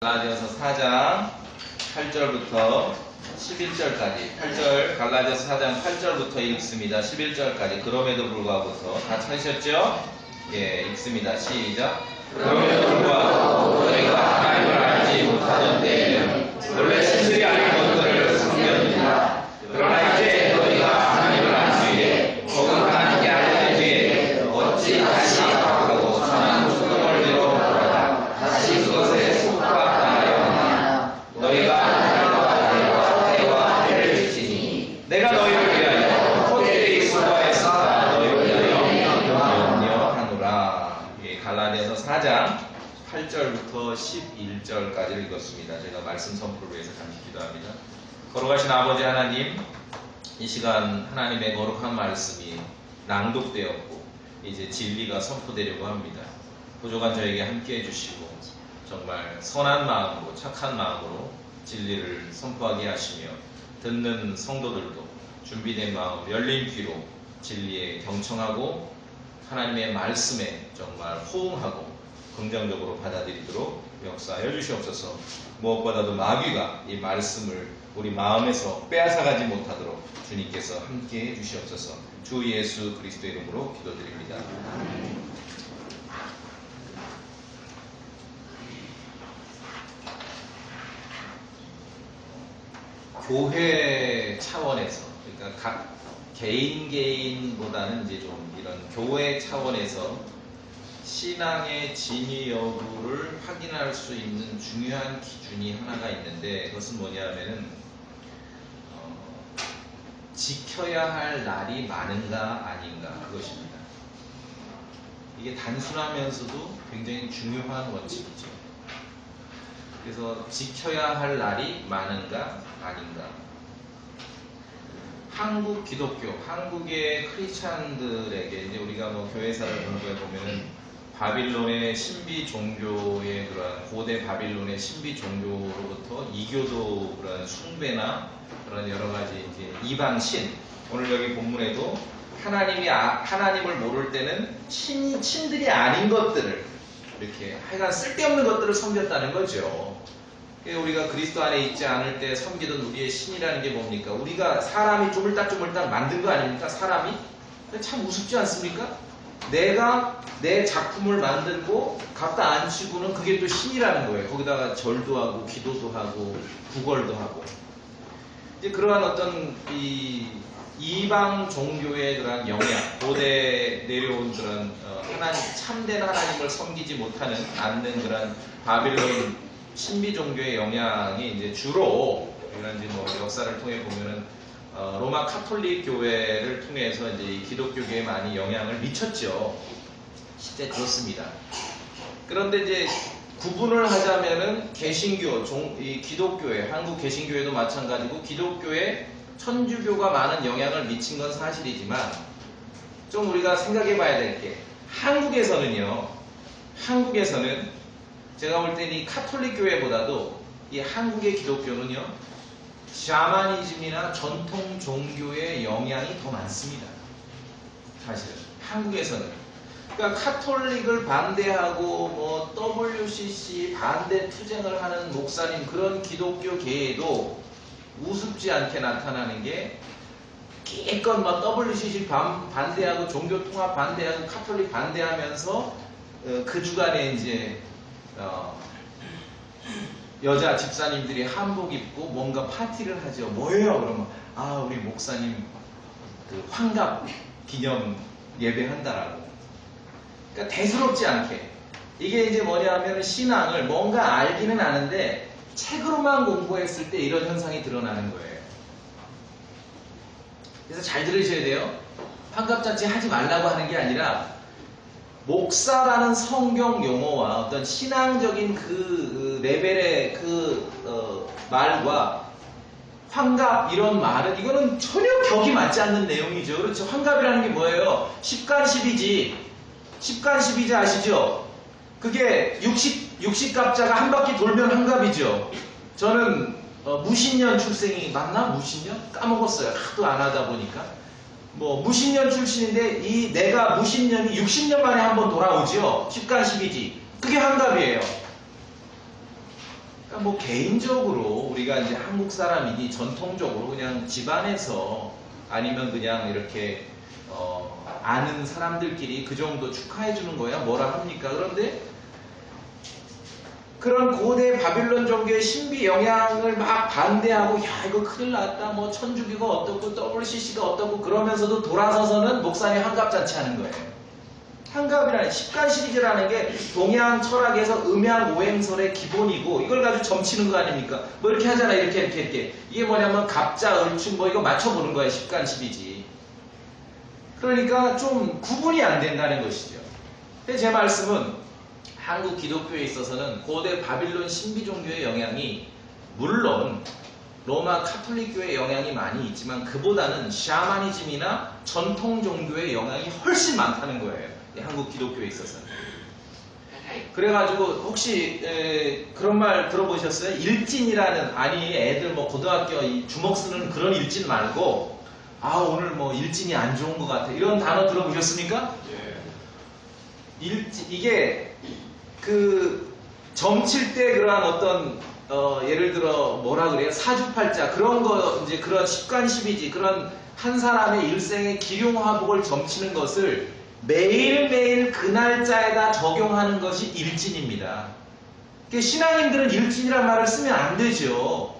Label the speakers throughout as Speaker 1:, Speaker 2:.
Speaker 1: 갈라디아서 4장 8절부터 11절까지 갈라디아서 4장 8절부터 읽습니다. 11절까지. 그럼에도 불구하고서 다 찾으셨죠? 예, 읽습니다. 시작. 그럼에도 불구하고 너희가 하나님을 알지 못하던 때에는 원래 신들이 아닌 것들을 섬겼느니라. 그러나 이제 너희가 하나님을 알 뒤에 혹은 하나님께 알려진 뒤에 어찌 다시 악하고 선한 소원대로 돌아가 다시 그것에 너희가 하나님과 때와 때를 지니 내가 너희를 위하여 헛되이 수고하였으나 너희를 위하여 염려하노라. 갈라디아서 4장 8절부터 11절까지를 읽었습니다. 제가 말씀 선포를 위해서 잠시 기도합니다. 거룩하신 아버지 하나님, 이 시간 하나님의 거룩한 말씀이 낭독되었고 이제 진리가 선포되려고 합니다. 부족한 저에게 함께해 주시고 정말 선한 마음으로 착한 마음으로 진리를 선포하게 하시며 듣는 성도들도 준비된 마음 열린 귀로 진리에 경청하고 하나님의 말씀에 정말 호응하고 긍정적으로 받아들이도록 역사하여 주시옵소서. 무엇보다도 마귀가 이 말씀을 우리 마음에서 빼앗아가지 못하도록 주님께서 함께해 주시옵소서. 주 예수 그리스도의 이름으로 기도드립니다. 교회 차원에서, 그러니까 각 개인보다는 이제 좀 이런 교회 차원에서 신앙의 진위 여부를 확인할 수 있는 중요한 기준이 하나가 있는데, 그것은 뭐냐면은 지켜야 할 날이 많은가 아닌가, 그것입니다. 이게 단순하면서도 굉장히 중요한 원칙이죠. 그래서 지켜야 할 날이 많은가 아닌가. 한국 기독교, 한국의 크리스찬들에게 이제 우리가 뭐 교회사를 공부해 보면은 바빌론의 신비 종교의 그런 고대 바빌론의 신비 종교로부터 이교도 그런 숭배나 그런 여러 가지 이제 이방신, 오늘 여기 본문에도 하나님을 모를 때는 신들이 아닌 것들을 이렇게 하여간 쓸데없는 것들을 섬겼다는 거죠. 우리가 그리스도 안에 있지 않을 때 섬기던 우리의 신이라는 게 뭡니까? 우리가 사람이 조물딱조물딱 만든 거 아닙니까? 사람이? 참 우습지 않습니까? 내가 내 작품을 만들고 갖다 앉히고는 그게 또 신이라는 거예요. 거기다가 절도 하고 기도도 하고 구걸도 하고. 이제 그러한 어떤 이방 종교의 그런 영향, 고대 내려온 그런 참된 하나님을 섬기지 못하는 않는 그런 바빌론 신비 종교의 영향이 이제 주로 이런 이제 뭐 역사를 통해 보면은 로마 카톨릭 교회를 통해서 이제 기독교계에 많이 영향을 미쳤죠. 실제 그렇습니다. 그런데 이제 구분을 하자면은 개신교, 이 기독교회, 한국 개신교회도 마찬가지고 기독교에 천주교가 많은 영향을 미친 건 사실이지만 좀 우리가 생각해 봐야 될 게 한국에서는 제가 볼 때는 이 카톨릭 교회보다도 이 한국의 기독교는요 샤머니즘이나 전통 종교의 영향이 더 많습니다. 사실은 한국에서는. 그러니까 카톨릭을 반대하고 뭐 WCC 반대 투쟁을 하는 목사님 그런 기독교계에도 우습지 않게 나타나는 게 기껏 막 WCC 반대하고 종교통합 반대하고 카톨릭 반대하면서 그 주간에 이제 여자 집사님들이 한복 입고 뭔가 파티를 하죠. 뭐예요? 그러면 우리 목사님 그 환갑 기념 예배한다라고. 그러니까 대수롭지 않게. 이게 이제 뭐냐면 신앙을 뭔가 알기는 아는데 책으로만 공부했을 때 이런 현상이 드러나는 거예요. 그래서 잘 들으셔야 돼요. 환갑잔치 하지 말라고 하는 게 아니라 목사라는 성경 용어와 어떤 신앙적인 그 레벨의 말과 환갑 이런 말은 이거는 전혀 격이 맞지 않는 내용이죠. 그렇죠. 환갑이라는 게 뭐예요? 10간 12지 아시죠? 그게 60갑자가 한 바퀴 돌면 환갑이죠. 저는 무신년 출생이 맞나? 무신년? 까먹었어요. 하도 안 하다 보니까. 뭐 무신년 출신인데 내가 무신년이 60년 만에 한번 돌아오죠. 10간 12지. 그게 환갑이에요. 그러니까 뭐 개인적으로 우리가 이제 한국 사람이니 전통적으로 그냥 집안에서 아니면 그냥 이렇게 아는 사람들끼리 그 정도 축하해 주는 거야 뭐라 합니까? 그런데 그런 고대 바빌론 종교의 신비 영향을 막 반대하고 야 이거 큰일 났다 뭐 천주교가 어떻고 WCC가 어떻고 그러면서도 돌아서서는 목사님 환갑잔치 하는 거예요. 환갑이라는 십간 시리즈라는 게 동양 철학에서 음양 오행설의 기본이고 이걸 가지고 점치는 거 아닙니까? 뭐 이렇게 하잖아 이렇게 이게 뭐냐면 갑자 을충 뭐 이거 맞춰보는 거예요. 십간 시리즈. 그러니까 좀 구분이 안 된다는 것이죠. 근데 제 말씀은 한국 기독교에 있어서는 고대 바빌론 신비 종교의 영향이 물론 로마 카톨릭교의 영향이 많이 있지만 그보다는 샤머니즘이나 전통 종교의 영향이 훨씬 많다는 거예요. 한국 기독교에 있어서는. 그래가지고 혹시 그런 말 들어보셨어요? 일진이라는 아니 애들 뭐 고등학교 주먹 쓰는 그런 일진 말고 아 오늘 뭐 일진이 안 좋은 것 같아 이런 단어 들어보셨습니까? 일진 이게 그 점칠 때 그러한 어떤 예를 들어 뭐라 그래요? 사주팔자 그런 거 이제 그런 십간십이지 그런 한 사람의 일생의 기륭화복을 점치는 것을 매일매일 그 날짜에다 적용하는 것이 일진입니다. 신앙인들은 일진이란 말을 쓰면 안 되죠.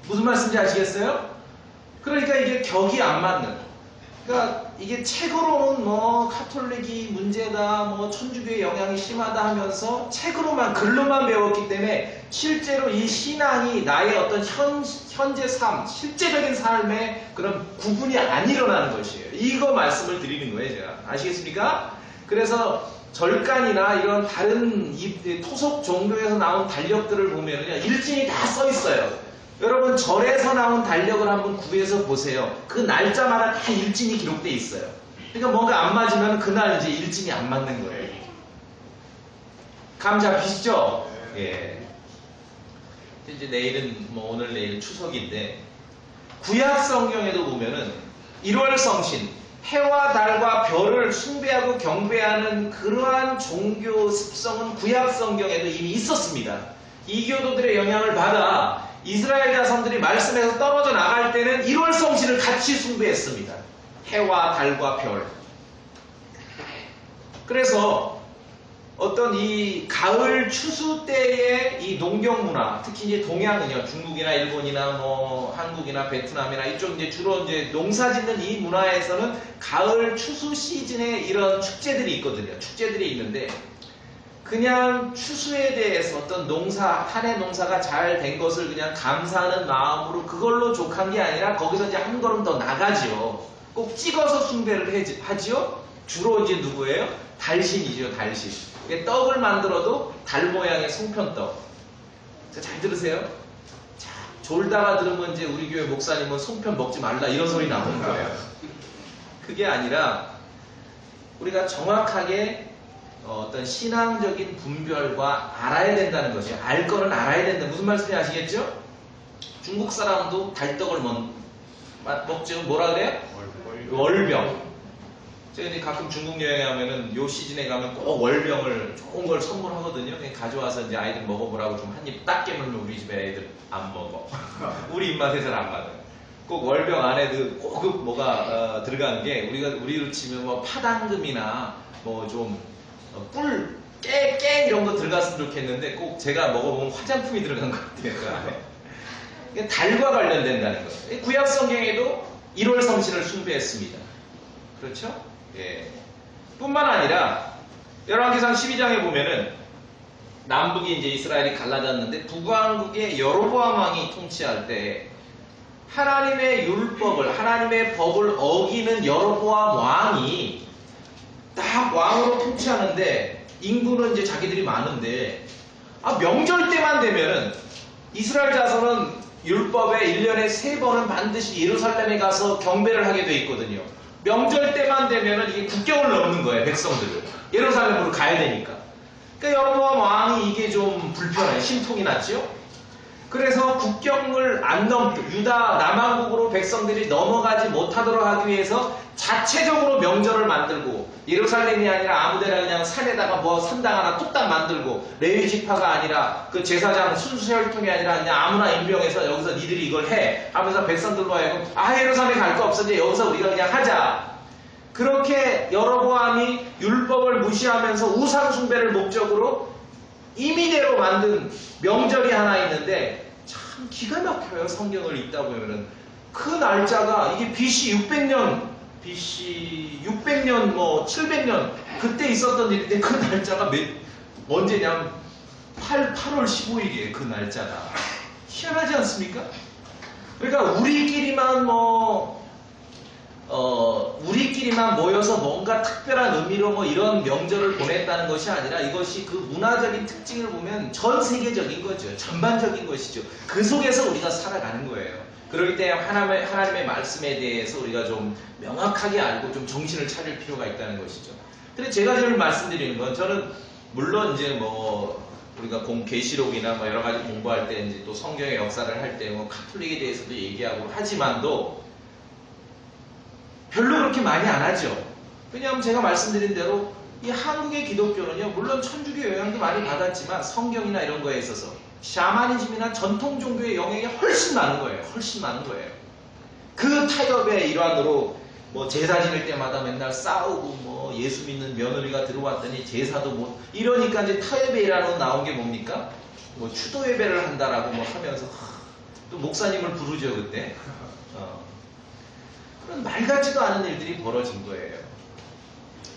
Speaker 1: 무슨 말씀인지 아시겠어요? 그러니까 이게 격이 안 맞는. 그러니까 이게 책으로는 뭐 카톨릭이 문제다, 뭐 천주교의 영향이 심하다 하면서 책으로만 글로만 배웠기 때문에 실제로 이 신앙이 나의 어떤 현재 삶, 실제적인 삶에 그런 구분이 안 일어나는 것이에요. 이거 말씀을 드리는 거예요, 제가. 아시겠습니까? 그래서 절간이나 이런 다른 토속 종교에서 나온 달력들을 보면요, 일진이 다 써 있어요. 여러분 절에서 나온 달력을 한번 구해서 보세요. 그 날짜마다 다 일진이 기록되어 있어요. 그러니까 뭔가 안 맞으면 그날 이제 일진이 안 맞는 거예요. 감 잡히시죠? 예. 이제 내일은 뭐 오늘 내일 추석인데 구약 성경에도 보면은 1월 성신 해와 달과 별을 숭배하고 경배하는 그러한 종교 습성은 구약 성경에도 이미 있었습니다. 이교도들의 영향을 받아 이스라엘 자손들이 말씀에서 떨어져 나갈 때는 1월 성신을 같이 숭배했습니다. 해와 달과 별. 그래서 어떤 이 가을 추수 때의 이 농경 문화, 특히 이제 동양은요, 중국이나 일본이나 뭐 한국이나 베트남이나 이쪽 이제 주로 이제 농사 짓는 이 문화에서는 가을 추수 시즌에 이런 축제들이 있거든요. 축제들이 있는데 그냥 추수에 대해서 어떤 한 해 농사가 잘 된 것을 그냥 감사하는 마음으로 그걸로 족한 게 아니라 거기서 이제 한 걸음 더 나가지요. 꼭 찍어서 숭배를 하지요. 주로 이제 누구예요? 달신이죠, 달신. 떡을 만들어도 달 모양의 송편떡. 잘 들으세요? 자, 졸다가 들으면 이제 우리 교회 목사님은 송편 먹지 말라 이런 소리 나오는 거예요. 그게 아니라 우리가 정확하게 어떤 신앙적인 분별과 알아야 된다는 것이에요. 알 거는 알아야 된다. 무슨 말씀인지 아시겠죠? 중국 사람도 달떡을 먹죠. 뭐라 그래요? 월병. 제가 이제 가끔 중국 여행에 가면은 요 시즌에 가면 꼭 월병을 좋은 걸 선물하거든요. 그냥 가져와서 이제 아이들 먹어보라고 좀 한 입 딱 깨물면 우리 집에 애들 안 먹어. 우리 입맛에서는 안 맞아요. 꼭 월병 안에 그 고급 뭐가 들어간 게 우리로 치면 뭐 파당금이나 뭐 좀 꿀, 깨 이런 거 들어갔으면 좋겠는데 꼭 제가 먹어보면 화장품이 들어간 것 같아요. 그 안에. 달과 관련된다는 거예요. 구약 성경에도 1월 성신을 숭배했습니다. 그렇죠? 예. 뿐만 아니라 열왕기상 12장에 보면은 남북이 이제 이스라엘이 갈라졌는데 북왕국의 여로보암 왕이 통치할 때 하나님의 율법을 하나님의 법을 어기는 여로보암 왕이 딱 왕으로 통치하는데 인구는 이제 자기들이 많은데 명절 때만 되면은 이스라엘 자손은 율법에 1년에 3번은 반드시 예루살렘에 가서 경배를 하게 돼 있거든요. 명절 때만 되면은 이게 국경을 넘는 거예요, 백성들을. 예루살렘으로 가야 되니까. 그러니까 여로보암 왕이 이게 좀 불편해. 심통이 났죠? 그래서 국경을 안 유다 남왕국으로 백성들이 넘어가지 못하도록 하기 위해서 자체적으로 명절을 만들고, 예루살렘이 아니라 아무데나 그냥 산에다가 뭐 산당 하나 뚝딱 만들고, 레위 지파가 아니라 그 제사장 순수 혈통이 아니라 그냥 아무나 임명해서 여기서 니들이 이걸 해 하면서 백성들로 하여금 예루살렘에 갈 거 없으니 여기서 우리가 그냥 하자. 그렇게 여로보암이 율법을 무시하면서 우상 숭배를 목적으로 임의대로 만든 명절이 하나 있는데, 참 기가 막혀요. 성경을 읽다 보면은 그 날짜가 이게 BC 600년 뭐 700년 그때 있었던 일인데, 그 날짜가 언제냐면 8월 15일이에요. 그 날짜가 희한하지 않습니까? 그러니까 우리끼리만 모여서 뭔가 특별한 의미로 뭐 이런 명절을 보냈다는 것이 아니라, 이것이 그 문화적인 특징을 보면 전 세계적인 거죠. 전반적인 것이죠. 그 속에서 우리가 살아가는 거예요. 그렇기 때문에 하나님의 말씀에 대해서 우리가 좀 명확하게 알고 좀 정신을 차릴 필요가 있다는 것이죠. 근데 제가 지금 말씀드리는 건, 저는 물론 이제 뭐 우리가 계시록이나 뭐 여러 가지 공부할 때 이제 또 성경의 역사를 할 때 뭐 카톨릭에 대해서도 얘기하고 하지만도 별로 그렇게 많이 안 하죠. 왜냐하면 제가 말씀드린 대로 이 한국의 기독교는요, 물론 천주교 영향도 많이 받았지만 성경이나 이런 거에 있어서 샤머니즘이나 전통 종교의 영향이 훨씬 많은 거예요. 훨씬 많은 거예요. 그 타협의 일환으로 뭐 제사 지낼 때마다 맨날 싸우고, 뭐 예수 믿는 며느리가 들어왔더니 제사도 못, 이러니까 이제 타협의 일환으로 나온 게 뭡니까? 뭐 추도 예배를 한다라고 뭐 하면서 또 목사님을 부르죠 그때. 그런 말 같지도 않은 일들이 벌어진 거예요.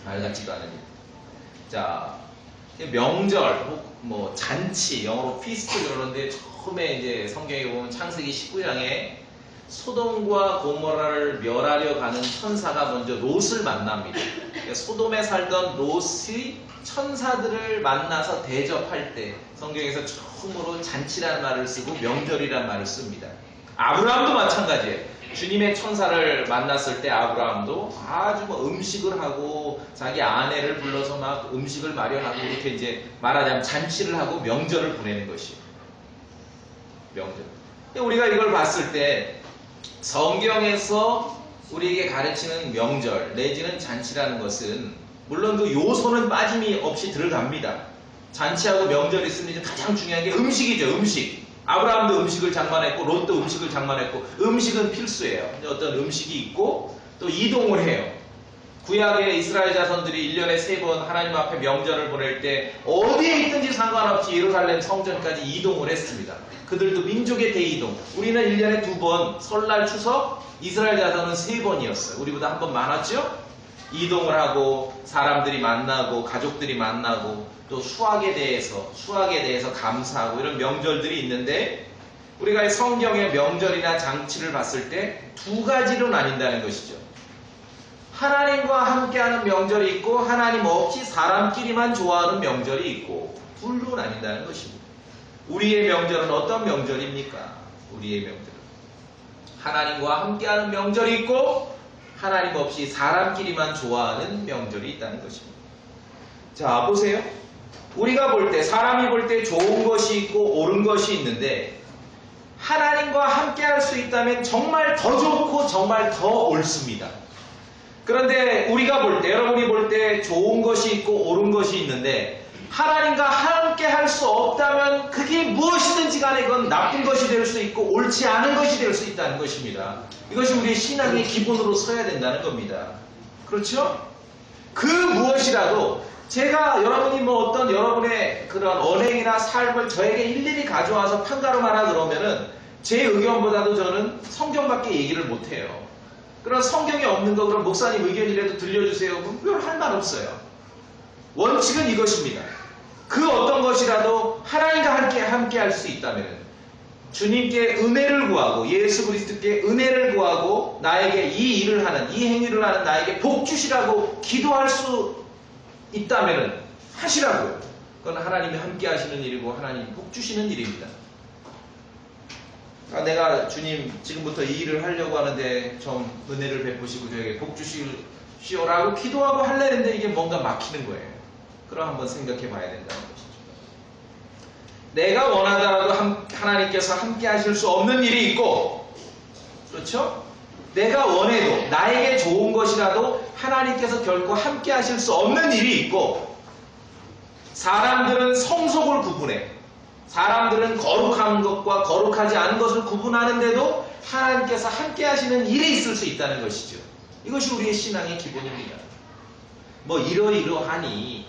Speaker 1: 말 같지도 않은 일. 자, 명절, 뭐 잔치, 영어로 피스트 그러는데, 처음에 이제 성경에 보면 창세기 19장에 소돔과 고모라를 멸하려 가는 천사가 먼저 롯을 만납니다. 그러니까 소돔에 살던 롯이 천사들을 만나서 대접할 때 성경에서 처음으로 잔치라는 말을 쓰고 명절이라는 말을 씁니다. 아브라함도 마찬가지예요. 주님의 천사를 만났을 때 아브라함도 아주 뭐 음식을 하고 자기 아내를 불러서 막 음식을 마련하고, 이렇게 이제 말하자면 잔치를 하고 명절을 보내는 것이에요. 명절. 우리가 이걸 봤을 때 성경에서 우리에게 가르치는 명절 내지는 잔치라는 것은, 물론 그 요소는 빠짐이 없이 들어갑니다. 잔치하고 명절이 있으면 가장 중요한 게 음식이죠. 음식. 아브라함도 음식을 장만했고 롯도 음식을 장만했고, 음식은 필수예요. 어떤 음식이 있고 또 이동을 해요. 구약의 이스라엘 자손들이 1년에 3번 하나님 앞에 명절을 보낼 때 어디에 있든지 상관없이 예루살렘 성전까지 이동을 했습니다. 그들도 민족의 대이동. 우리는 1년에 2번, 설날, 추석, 이스라엘 자손은 3번이었어요. 우리보다 한 번 많았죠? 이동을 하고 사람들이 만나고 가족들이 만나고 또 수학에 대해서 감사하고, 이런 명절들이 있는데, 우리가 성경의 명절이나 잔치를 봤을 때 두 가지로 나뉜다는 것이죠. 하나님과 함께하는 명절이 있고, 하나님 없이 사람끼리만 좋아하는 명절이 있고, 둘로 나뉜다는 것입니다. 우리의 명절은 어떤 명절입니까? 우리의 명절은 하나님과 함께하는 명절이 있고, 하나님 없이 사람끼리만 좋아하는 명절이 있다는 것입니다. 자, 보세요. 우리가 볼 때, 사람이 볼 때 좋은 것이 있고 옳은 것이 있는데, 하나님과 함께 할 수 있다면 정말 더 좋고 정말 더 옳습니다. 그런데 우리가 볼 때, 여러분이 볼 때 좋은 것이 있고 옳은 것이 있는데, 하나님과 함께 할 수 없다면 그게 무엇이든지 간에 그건 나쁜 것이 될 수 있고 옳지 않은 것이 될 수 있다는 것입니다. 이것이 우리의 신앙의 기본으로 서야 된다는 겁니다. 그렇죠? 그 무엇이라도 제가 여러분이 뭐 어떤 여러분의 그런 언행이나 삶을 저에게 일일이 가져와서 판가름하라 그러면은 제 의견보다도 저는 성경밖에 얘기를 못해요. 그런 성경이 없는 거 그럼 목사님 의견이라도 들려주세요. 그럼 별 할 말 없어요. 원칙은 이것입니다. 그 어떤 것이라도 하나님과 함께 할 수 있다면, 주님께 은혜를 구하고 예수 그리스도께 은혜를 구하고 나에게 이 일을 하는, 이 행위를 하는 나에게 복 주시라고 기도할 수 있다면 하시라고요. 그건 하나님이 함께 하시는 일이고 하나님이 복 주시는 일입니다. 내가 주님 지금부터 이 일을 하려고 하는데 좀 은혜를 베푸시고 저에게 복 주시오라고 기도하고 하려는데 이게 뭔가 막히는 거예요. 그럼 한번 생각해 봐야 된다는 것이죠. 내가 원하더라도 하나님께서 함께 하실 수 없는 일이 있고, 그렇죠? 내가 원해도 나에게 좋은 것이라도 하나님께서 결코 함께 하실 수 없는 일이 있고, 사람들은 성속을 구분해. 사람들은 거룩한 것과 거룩하지 않은 것을 구분하는데도 하나님께서 함께 하시는 일이 있을 수 있다는 것이죠. 이것이 우리의 신앙의 기본입니다. 뭐 이러이러하니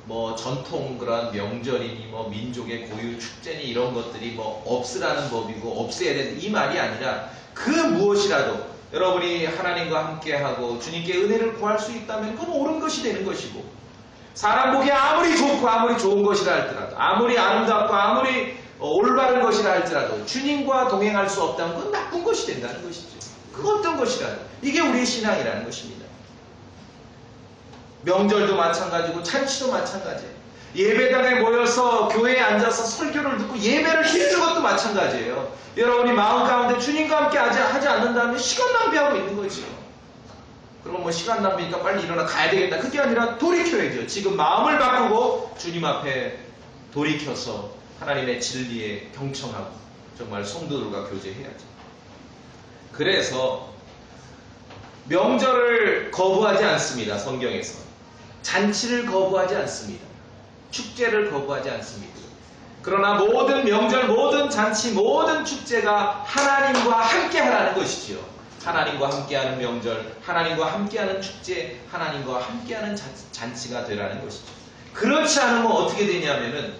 Speaker 1: 뭐 전통 그런 명절이니 뭐 민족의 고유 축제니 이런 것들이 뭐 없으라는 법이고 없애야 되는 이 말이 아니라, 그 무엇이라도 여러분이 하나님과 함께하고 주님께 은혜를 구할 수 있다면 그건 옳은 것이 되는 것이고, 사람 보기에 아무리 좋고 아무리 좋은 것이라 할지라도, 아무리 아름답고 아무리 올바른 것이라 할지라도 주님과 동행할 수 없다면 그건 나쁜 것이 된다는 것이죠. 그 어떤 것이라도. 이게 우리의 신앙이라는 것입니다. 명절도 마찬가지고 잔치도 마찬가지예요. 예배당에 모여서 교회에 앉아서 설교를 듣고 예배를 드리는 것도 마찬가지예요. 여러분이 마음 가운데 주님과 함께 하지 않는다면 시간 낭비하고 있는 거죠. 그러면 뭐 시간 낭비니까 빨리 일어나 가야 되겠다. 그게 아니라 돌이켜야죠. 지금 마음을 바꾸고 주님 앞에 돌이켜서 하나님의 진리에 경청하고 정말 성도들과 교제해야죠. 그래서 명절을 거부하지 않습니다. 성경에서. 잔치를 거부하지 않습니다. 축제를 거부하지 않습니다. 그러나 모든 명절, 모든 잔치, 모든 축제가 하나님과 함께 하라는 것이지요. 하나님과 함께하는 명절, 하나님과 함께하는 축제, 하나님과 함께하는 잔치가 되라는 것이죠. 그렇지 않으면 어떻게 되냐면은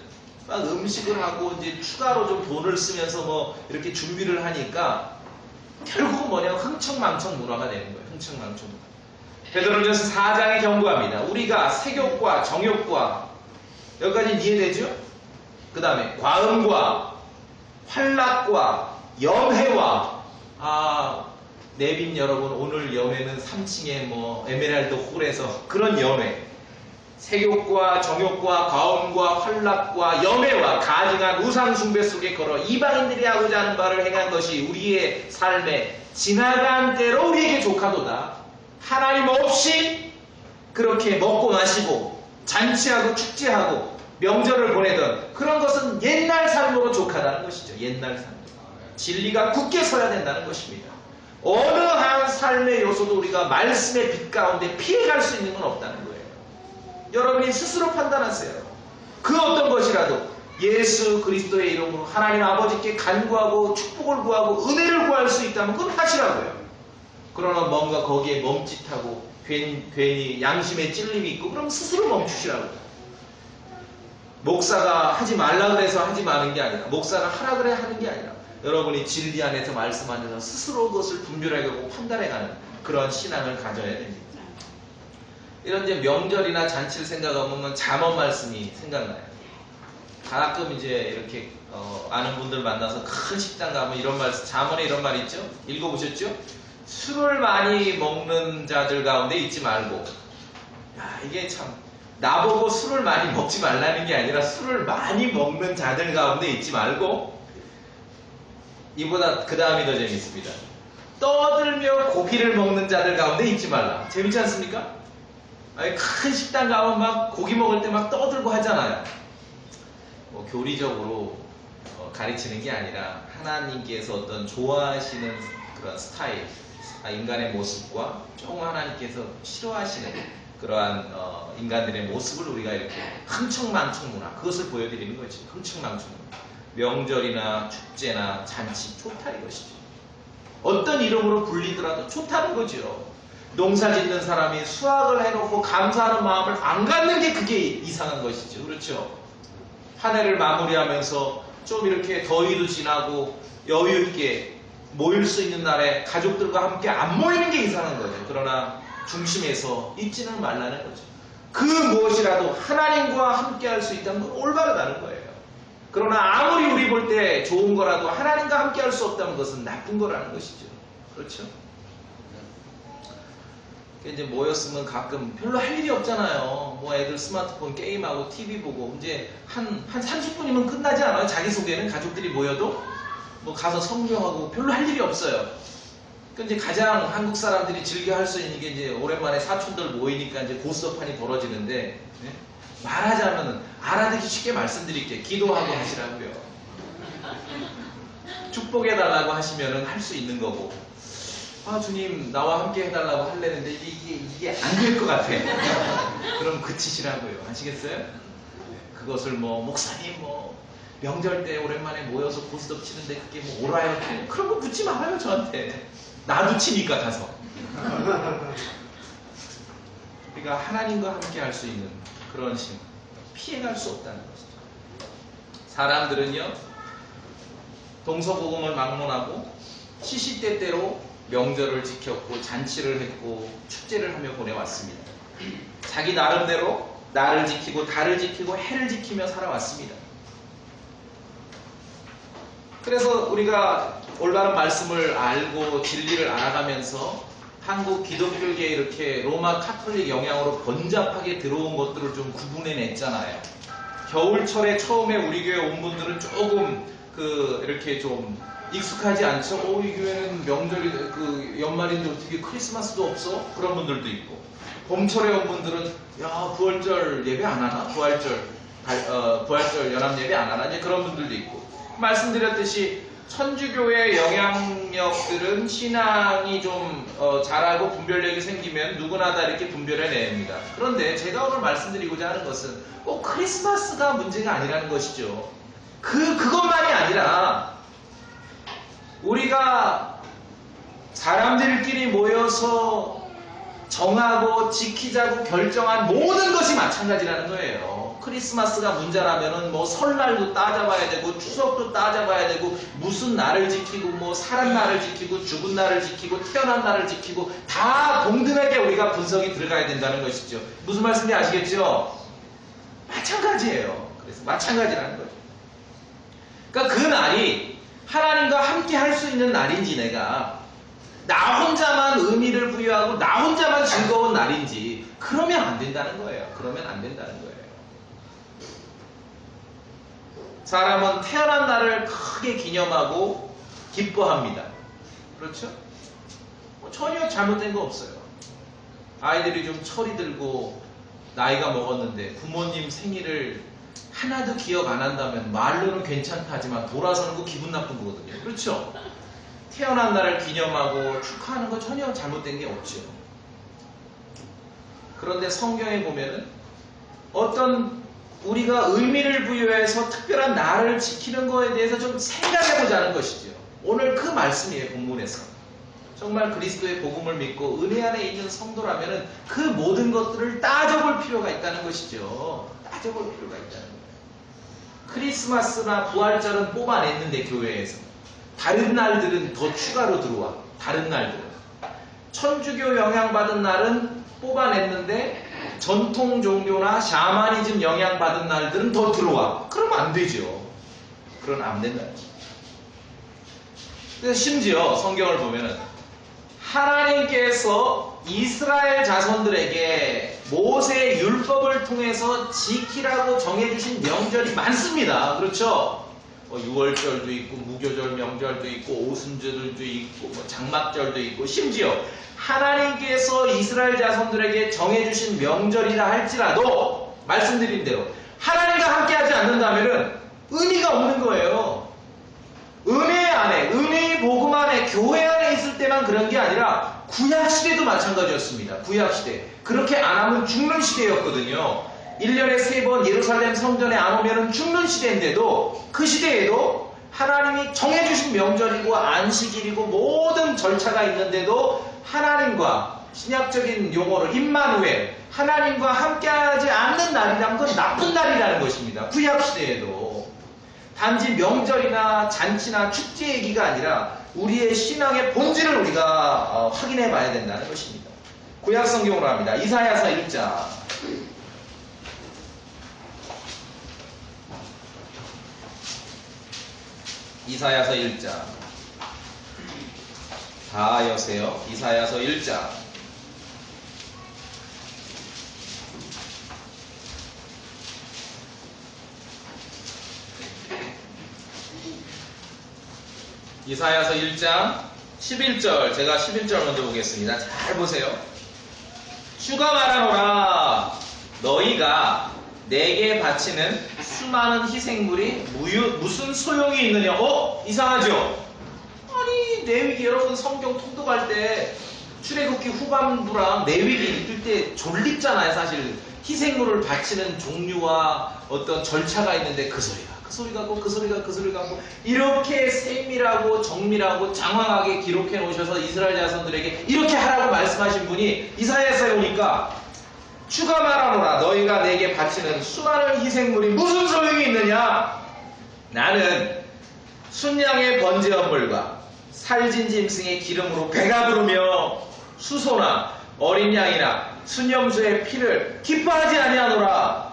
Speaker 1: 막 음식을 하고 이제 추가로 좀 돈을 쓰면서 뭐 이렇게 준비를 하니까 결국은 뭐냐, 흥청망청 문화가 되는 거예요. 흥청망청 문화. 베드로전서 4장에 경고합니다. 우리가 색욕과 정욕과, 여기까지 이해되죠? 그 다음에 과음과 활락과 염회와, 내빈 여러분, 오늘 염회는 3층에 뭐 에메랄드 홀에서 그런 염회, 색욕과 정욕과 과음과 활락과 염회와 가증한 우상 숭배 속에 걸어 이방인들이 하고자 하는 바를 행한 것이 우리의 삶에 지나간 때로 우리에게 조카도다. 하나님 없이 그렇게 먹고 마시고 잔치하고 축제하고 명절을 보내던 그런 것은 옛날 삶으로 족하다는 것이죠. 옛날 삶. 진리가 굳게 서야 된다는 것입니다. 어느 한 삶의 요소도 우리가 말씀의 빛 가운데 피해갈 수 있는 건 없다는 거예요. 여러분이 스스로 판단하세요. 그 어떤 것이라도 예수 그리스도의 이름으로 하나님 아버지께 간구하고 축복을 구하고 은혜를 구할 수 있다면 그건 하시라고요. 그러나 뭔가 거기에 멈칫하고 괜히 양심에 찔림이 있고 그럼 스스로 멈추시라고. 목사가 하지 말라 그래서 하지 마는 게 아니라, 목사가 하라 그래 하는 게 아니라, 여러분이 진리 안에서 말씀 안에서 스스로 그것을 분별해가고 판단해가는 그런 신앙을 가져야 됩니다. 이런 이제 명절이나 잔치를 생각하면 잠언 말씀이 생각나요. 가끔 이제 이렇게 아는 분들 만나서 큰 식당 가면 이런 말씀, 잠언에 이런 말 있죠? 읽어보셨죠? 술을 많이 먹는 자들 가운데 있지 말고. 야, 이게 참, 나보고 술을 많이 먹지 말라는 게 아니라 술을 많이 먹는 자들 가운데 있지 말고, 이보다 그 다음이 더 재밌습니다. 떠들며 고기를 먹는 자들 가운데 있지 말라. 재밌지 않습니까? 아니, 큰 식당 가면 막 고기 먹을 때 막 떠들고 하잖아요. 뭐 교리적으로 가르치는 게 아니라 하나님께서 어떤 좋아하시는 그런 스타일, 인간의 모습과 조금 하나님께서 싫어하시는 그러한 인간들의 모습을 우리가 이렇게 흥청망청 문화, 그것을 보여드리는 거지. 흥청망청 문화. 명절이나 축제나 잔치 좋다 이것이죠. 어떤 이름으로 불리더라도 좋다는 거죠. 농사 짓는 사람이 수확을 해놓고 감사하는 마음을 안 갖는 게 그게 이상한 것이죠. 그렇죠? 한 해를 마무리하면서 좀 이렇게 더위도 지나고 여유 있게 모일 수 있는 날에 가족들과 함께 안 모이는 게 이상한 거죠. 그러나 중심에서 잊지는 말라는 거죠. 그 무엇이라도 하나님과 함께 할 수 있다는 건 올바르다는 거예요. 그러나 아무리 우리 볼 때 좋은 거라도 하나님과 함께 할 수 없다는 것은 나쁜 거라는 것이죠. 그렇죠? 이제 모였으면 가끔 별로 할 일이 없잖아요. 뭐 애들 스마트폰 게임하고 TV 보고 이제 한 30분이면 끝나지 않아요? 자기소개는 가족들이 모여도 뭐 가서 성경하고 별로 할 일이 없어요. 근데 가장 한국 사람들이 즐겨 할 수 있는 게 이제 오랜만에 사촌들 모이니까 이제 고스톱판이 벌어지는데, 네? 말하자면 알아듣기 쉽게 말씀드릴게요. 기도하고 하시라고요. 축복해달라고 하시면은 할 수 있는 거고, 아 주님 나와 함께 해달라고 할래는데 이게 안 될 것 같아. 그럼 그치시라고요. 아시겠어요? 그것을 뭐 목사님 뭐 명절 때 오랜만에 모여서 고스톱 치는데 그게 뭐 오라요? 그런 거 묻지 말아요 저한테. 나도 치니까 가서. 우리가 하나님과 함께 할 수 있는 그런 신, 피해갈 수 없다는 것이죠. 사람들은요 동서고금을 막론하고 시시때때로 명절을 지켰고 잔치를 했고 축제를 하며 보내왔습니다. 자기 나름대로 나를 지키고 달을 지키고 해를 지키며 살아왔습니다. 그래서 우리가 올바른 말씀을 알고 진리를 알아가면서 한국 기독교계에 이렇게 로마 카톨릭 영향으로 번잡하게 들어온 것들을 좀 구분해냈잖아요. 겨울철에 처음에 우리 교회 온 분들은 조금 이렇게 좀 익숙하지 않죠? 이 교회는 명절이 연말인데 어떻게 크리스마스도 없어? 그런 분들도 있고, 봄철에 온 분들은 야 부활절 예배 안 하나? 부활절 연합 예배 안 하나? 이제 그런 분들도 있고, 말씀드렸듯이 천주교의 영향력들은 신앙이 좀 잘하고 분별력이 생기면 누구나 다 이렇게 분별해냅니다. 그런데 제가 오늘 말씀드리고자 하는 것은 꼭 크리스마스가 문제가 아니라는 것이죠. 그것만이 아니라 우리가 사람들끼리 모여서 정하고 지키자고 결정한 모든 것이 마찬가지라는 거예요. 크리스마스가 문제라면은 뭐 설날도 따져봐야 되고 추석도 따져봐야 되고 무슨 날을 지키고 뭐 살은 날을 지키고 죽은 날을 지키고 태어난 날을 지키고 다 동등하게 우리가 분석이 들어가야 된다는 것이죠. 무슨 말씀인지 아시겠죠? 마찬가지예요. 그래서 마찬가지라는 거죠. 그러니까 그 날이 하나님과 함께 할 수 있는 날인지, 내가 나 혼자만 의미를 부여하고 나 혼자만 즐거운 날인지, 그러면 안 된다는 거예요. 그러면 안 된다는 거예요. 사람은 태어난 날을 크게 기념하고 기뻐합니다. 그렇죠? 전혀 잘못된 거 없어요. 아이들이 좀 철이 들고 나이가 먹었는데 부모님 생일을 하나도 기억 안 한다면 말로는 괜찮다 하지만 돌아서는 거 기분 나쁜 거거든요. 그렇죠? 태어난 날을 기념하고 축하하는 거 전혀 잘못된 게 없죠. 그런데 성경에 보면은 어떤 우리가 의미를 부여해서 특별한 날을 지키는 거에 대해서 좀 생각해보자는 것이죠. 오늘 그 말씀이에요. 본문에서. 정말 그리스도의 복음을 믿고 은혜 안에 있는 성도라면 그 모든 것들을 따져볼 필요가 있다는 것이죠. 따져볼 필요가 있다는 거예요. 크리스마스나 부활절은 뽑아냈는데 교회에서 다른 날들은 더 추가로 들어와. 다른 날들은 천주교 영향받은 날은 뽑아냈는데 전통 종교나 샤머니즘 영향받은 날들은 더 들어와. 그러면 안 되죠. 그러면 안 된다. 그래서 심지어 성경을 보면은 하나님께서 이스라엘 자손들에게 모세의 율법을 통해서 지키라고 정해주신 명절이 많습니다. 그렇죠? 6월절도 있고 무교절 명절도 있고 오순절도 있고 뭐 장막절도 있고, 심지어 하나님께서 이스라엘 자손들에게 정해주신 명절이라 할지라도 말씀드린 대로 하나님과 함께하지 않는다면 의미가 없는 거예요. 은혜 안에, 은혜의 복음 안에, 교회 안에 있을 때만 그런 게 아니라 구약시대도 마찬가지였습니다. 구약시대. 그렇게 안 하면 죽는 시대였거든요. 1년에 3번 예루살렘 성전에 안 오면 죽는 시대인데도, 그 시대에도 하나님이 정해주신 명절이고 안식일이고 모든 절차가 있는데도 하나님과, 신약적인 용어로 임마누엘, 하나님과 함께하지 않는 날이란 건 나쁜 날이라는 것입니다. 구약시대에도. 단지 명절이나 잔치나 축제 얘기가 아니라 우리의 신앙의 본질을 우리가 확인해 봐야 된다는 것입니다. 구약 성경으로 합니다. 이사야서 1장. 이사야서 1장. 다 여세요. 이사야서 1장. 이사야서 1장 11절, 제가 11절 먼저 보겠습니다. 잘 보세요. 주가 말하노라, 너희가 내게 바치는 수많은 희생물이 무슨 소용이 있느냐? 이상하죠? 아니 레위기 여러분 성경 통독할 때 출애굽기 후반부랑 레위기 읽을 때 졸립잖아요. 사실 희생물을 바치는 종류와 어떤 절차가 있는데 그 소리가 이렇게 세밀하고 정밀하고 장황하게 기록해 놓으셔서 이스라엘 자손들에게 이렇게 하라고 말씀하신 분이 이사야서에 오니까 주가 말하노라 너희가 내게 바치는 수많은 희생물이 무슨 소용이 있느냐? 나는 순양의 번제업물과 살진 짐승의 기름으로 배가 부르며 수소나 어린 양이나 순염소의 피를 기뻐하지 아니하노라.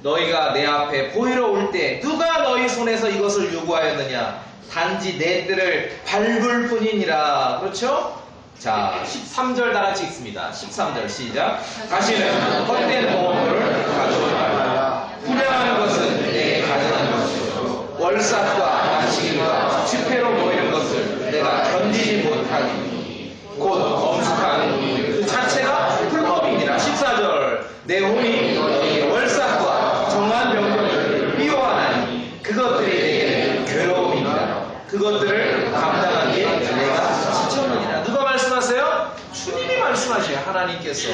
Speaker 1: 너희가 내 앞에 보이러 올 때 누가 너희 손에서 이것을 요구하였느냐? 단지 내 뜰을 밟을 뿐이니라. 그렇죠? 자, 13절 다 같이 읽습니다. 13절 시작. 다시는 헛된 보물을 가져오지 말라. 분양하는 것은 내게 가져가는 것이요 월삭과 안식일과 집회로 모이는 것을 내가 견디지 못하니 곧 엄숙한 그 자체가 불법이니라. 14절 내 혼이 너희 월삭과 정한 명령을 미워하나니 그것들이 내게는 괴로움이니라. 그것들을 감당하기에 내가 지쳤느니라. 누가 말씀하세요? 주님이 말씀하셔요. 하나님께서.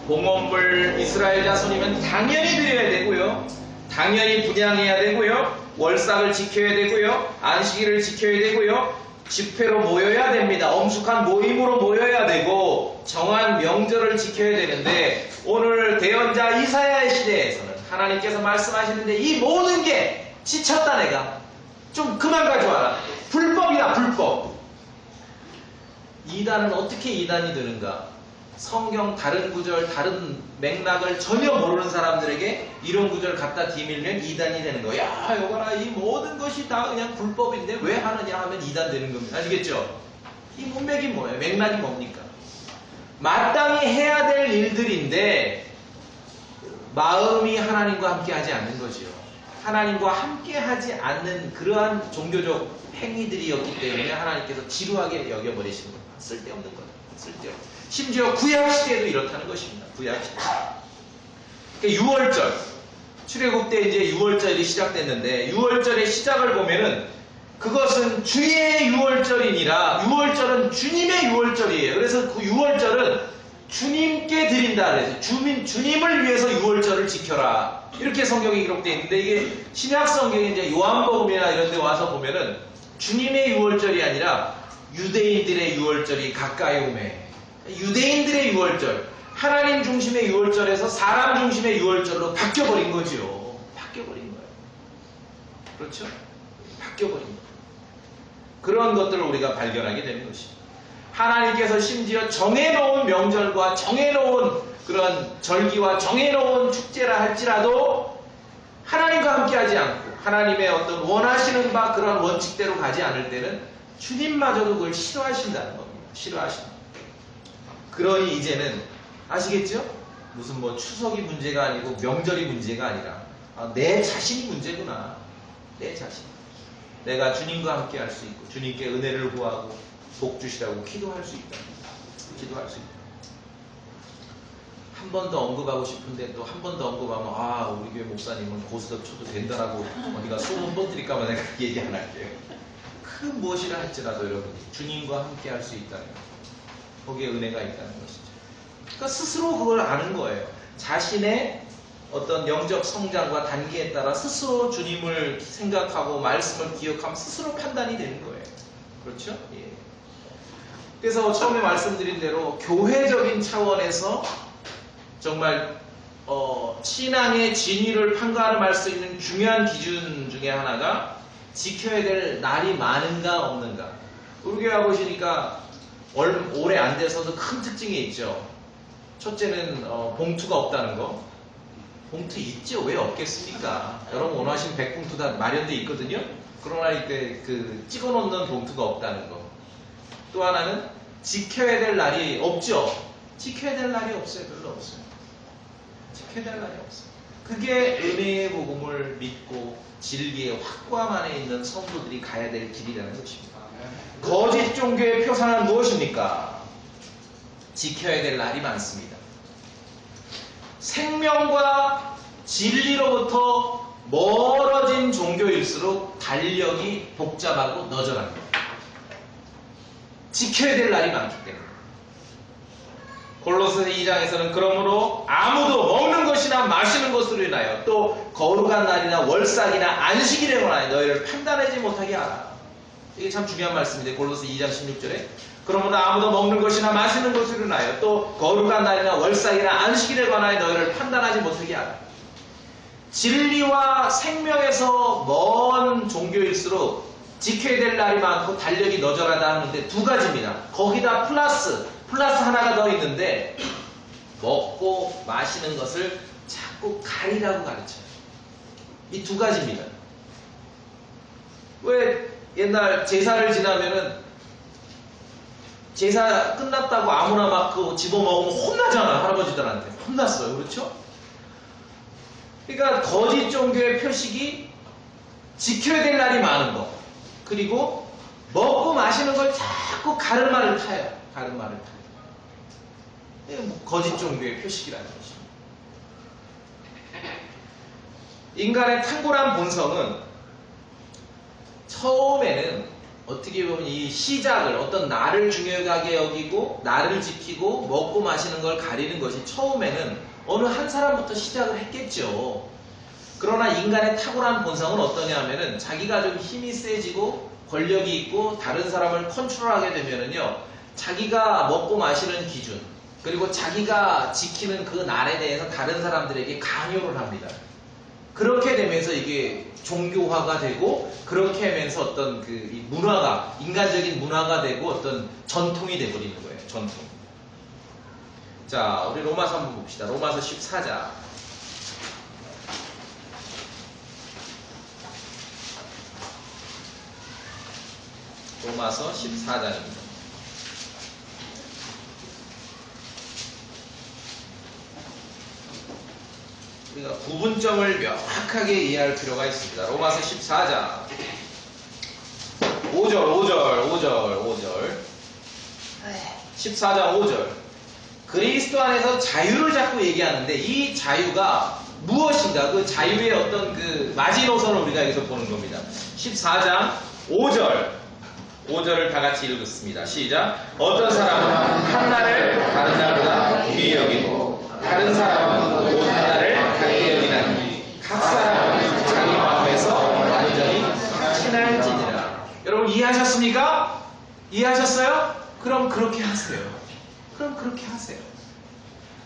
Speaker 1: 봉헌물 이스라엘 자손이면 당연히 드려야 되고요, 당연히 분양해야 되고요, 월삭을 지켜야 되고요, 안식일을 지켜야 되고요, 집회로 모여야 됩니다. 엄숙한 모임으로 모여야 되고 정한 명절을 지켜야 되는데 오늘 대언자 이사야의 시대에서는 하나님께서 말씀하시는데 이 모든 게 지쳤다. 내가 좀 그만 가져와라. 불법이다. 불법. 이단은 어떻게 이단이 되는가? 성경 다른 구절, 다른 맥락을 전혀 모르는 사람들에게 이런 구절 갖다 뒤밀면 이단이 되는 거야. 야, 여봐라. 이 모든 것이 다 그냥 불법인데 왜 하느냐 하면 이단 되는 겁니다. 아시겠죠? 이 문맥이 뭐예요? 맥락이 뭡니까? 마땅히 해야 될 일들인데 마음이 하나님과 함께 하지 않는 거지요. 하나님과 함께 하지 않는 그러한 종교적 행위들이었기 때문에 하나님께서 지루하게 여겨버리시는 겁니다. 쓸데없는 거예요. 쓸데없는. 심지어 구약시대에도 이렇다는 것입니다. 구약시대. 그러니까 6월절. 출애굽 때 이제 6월절이 시작됐는데 6월절의 시작을 보면은 그것은 주의 6월절이니라. 6월절은 주님의 6월절이에요. 그래서 그 6월절은 주님께 드린다 그래서 주님을 위해서 6월절을 지켜라. 이렇게 성경이 기록되어 있는데 이게 신약 성경에 이제 요한복음이나 이런 데 와서 보면은 주님의 6월절이 아니라 유대인들의 6월절이 가까이 오매. 유대인들의 6월절, 하나님 중심의 6월절에서 사람 중심의 6월절로 바뀌어버린 거죠. 바뀌어버린 거예요. 그렇죠? 바뀌어버린 거예요. 그런 것들을 우리가 발견하게 되는 것이죠. 하나님께서 심지어 정해놓은 명절과 정해놓은 그런 절기와 정해놓은 축제라 할지라도 하나님과 함께하지 않고 하나님의 어떤 원하시는 바 그런 원칙대로 가지 않을 때는 주님마저도 그걸 싫어하신다는 겁니다. 싫어하신다. 그러니 이제는 아시겠죠? 무슨 뭐 추석이 문제가 아니고 명절이 문제가 아니라 내 자신이 문제구나. 내 자신. 내가 주님과 함께 할 수 있고 주님께 은혜를 구하고 복 주시라고 기도할 수 있다. 기도할 수 있다. 한 번 더 언급하고 싶은데 또 한 번 더 언급하면 우리 교회 목사님은 고스톱 쳐도 된다라고 어디가 소문 퍼뜨릴까봐 내가 그 얘기 안 할게요. 그 무엇이라 할지라도 여러분이 주님과 함께 할 수 있다는 것. 거기에 은혜가 있다는 것이죠. 그러니까 스스로 그걸 아는 거예요. 자신의 어떤 영적 성장과 단계에 따라 스스로 주님을 생각하고 말씀을 기억하면 스스로 판단이 되는 거예요. 그렇죠? 예. 그래서 처음에 말씀드린 대로 교회적인 차원에서 정말 신앙의 진위를 판가름할 수 있는 중요한 기준 중에 하나가 지켜야 될 날이 많은가 없는가. 우리 교회 와보시니까 오래 안 돼서도 큰 특징이 있죠. 첫째는 봉투가 없다는 거. 봉투 있죠. 왜 없겠습니까? 여러분 원하시는 100봉투 다 마련되어 있거든요. 그러나 이때 그 찍어놓는 봉투가 없다는 거. 또 하나는 지켜야 될 날이 없죠. 지켜야 될 날이 없어요. 별로 없어요. 지켜야 될 날이 없어요. 그게 은혜의 복음을 믿고 진리의 확고함 안에 있는 성도들이 가야 될 길이라는 것입니다. 거짓 종교의 표상은 무엇입니까? 지켜야 될 날이 많습니다. 생명과 진리로부터 멀어진 종교일수록 달력이 복잡하고 너절합니다. 지켜야 될 날이 많기 때문에. 골로새 2장에서는 그러므로 아무도 먹는 것이나 마시는 것으로 인하여 또 거룩한 날이나 월삭이나 안식일에 관하여 너희를 판단하지 못하게 하라. 이게 참 중요한 말씀인데 골로새 2장 16절에 그러므로 아무도 먹는 것이나 마시는 것으로 인하여 또 거룩한 날이나 월삭이나 안식일에 관하여 너희를 판단하지 못하게 하라. 진리와 생명에서 먼 종교일수록 지켜야 될 날이 많고 달력이 너절하다 하는데 두 가지입니다. 거기다 플러스 하나가 더 있는데 먹고 마시는 것을 자꾸 가리라고 가르쳐요. 이 두 가지입니다. 왜 옛날 제사를 지나면은 제사 끝났다고 아무나 막 그거 집어먹으면 혼나잖아. 할아버지들한테 혼났어요. 그렇죠? 그러니까 거짓 종교의 표식이 지켜야 될 날이 많은 거, 그리고 먹고 마시는 걸 자꾸 가르마를 타요. 가르마를 타요. 이게 뭐 거짓 종교의 표식이라는 것입니다. 인간의 탁월한 본성은 처음에는 어떻게 보면 이 시작을 어떤 나를 중요하게 여기고 나를 지키고 먹고 마시는 걸 가리는 것이 처음에는 어느 한 사람부터 시작을 했겠죠. 그러나 인간의 탁월한 본성은 어떠냐 하면은 자기가 좀 힘이 세지고 권력이 있고 다른 사람을 컨트롤하게 되면은요, 자기가 먹고 마시는 기준 그리고 자기가 지키는 그 날에 대해서 다른 사람들에게 강요를 합니다. 그렇게 되면서 이게 종교화가 되고 그렇게 하면서 어떤 그 이 문화가 인간적인 문화가 되고 어떤 전통이 되어버리는 거예요. 전통. 자, 우리 로마서 한번 봅시다. 로마서 14장. 로마서 14장입니다. 우리가 구분점을 명확하게 이해할 필요가 있습니다. 로마서 14장 5절 14장 5절 그리스도 안에서 자유를 자꾸 얘기하는데 이 자유가 무엇인가, 그 자유의 어떤 그 마지노선을 우리가 여기서 보는 겁니다. 14장 5절을 다 같이 읽겠습니다. 시작. 어떤 사람은 한 날을 다른 날보다 귀히 여기고 다른 사람은 온 날을 가까이 여기나니 각 사람은 자기 마음에서 완전히 친할지니라. 여러분 이해하셨습니까? 이해하셨어요? 그럼 그렇게 하세요.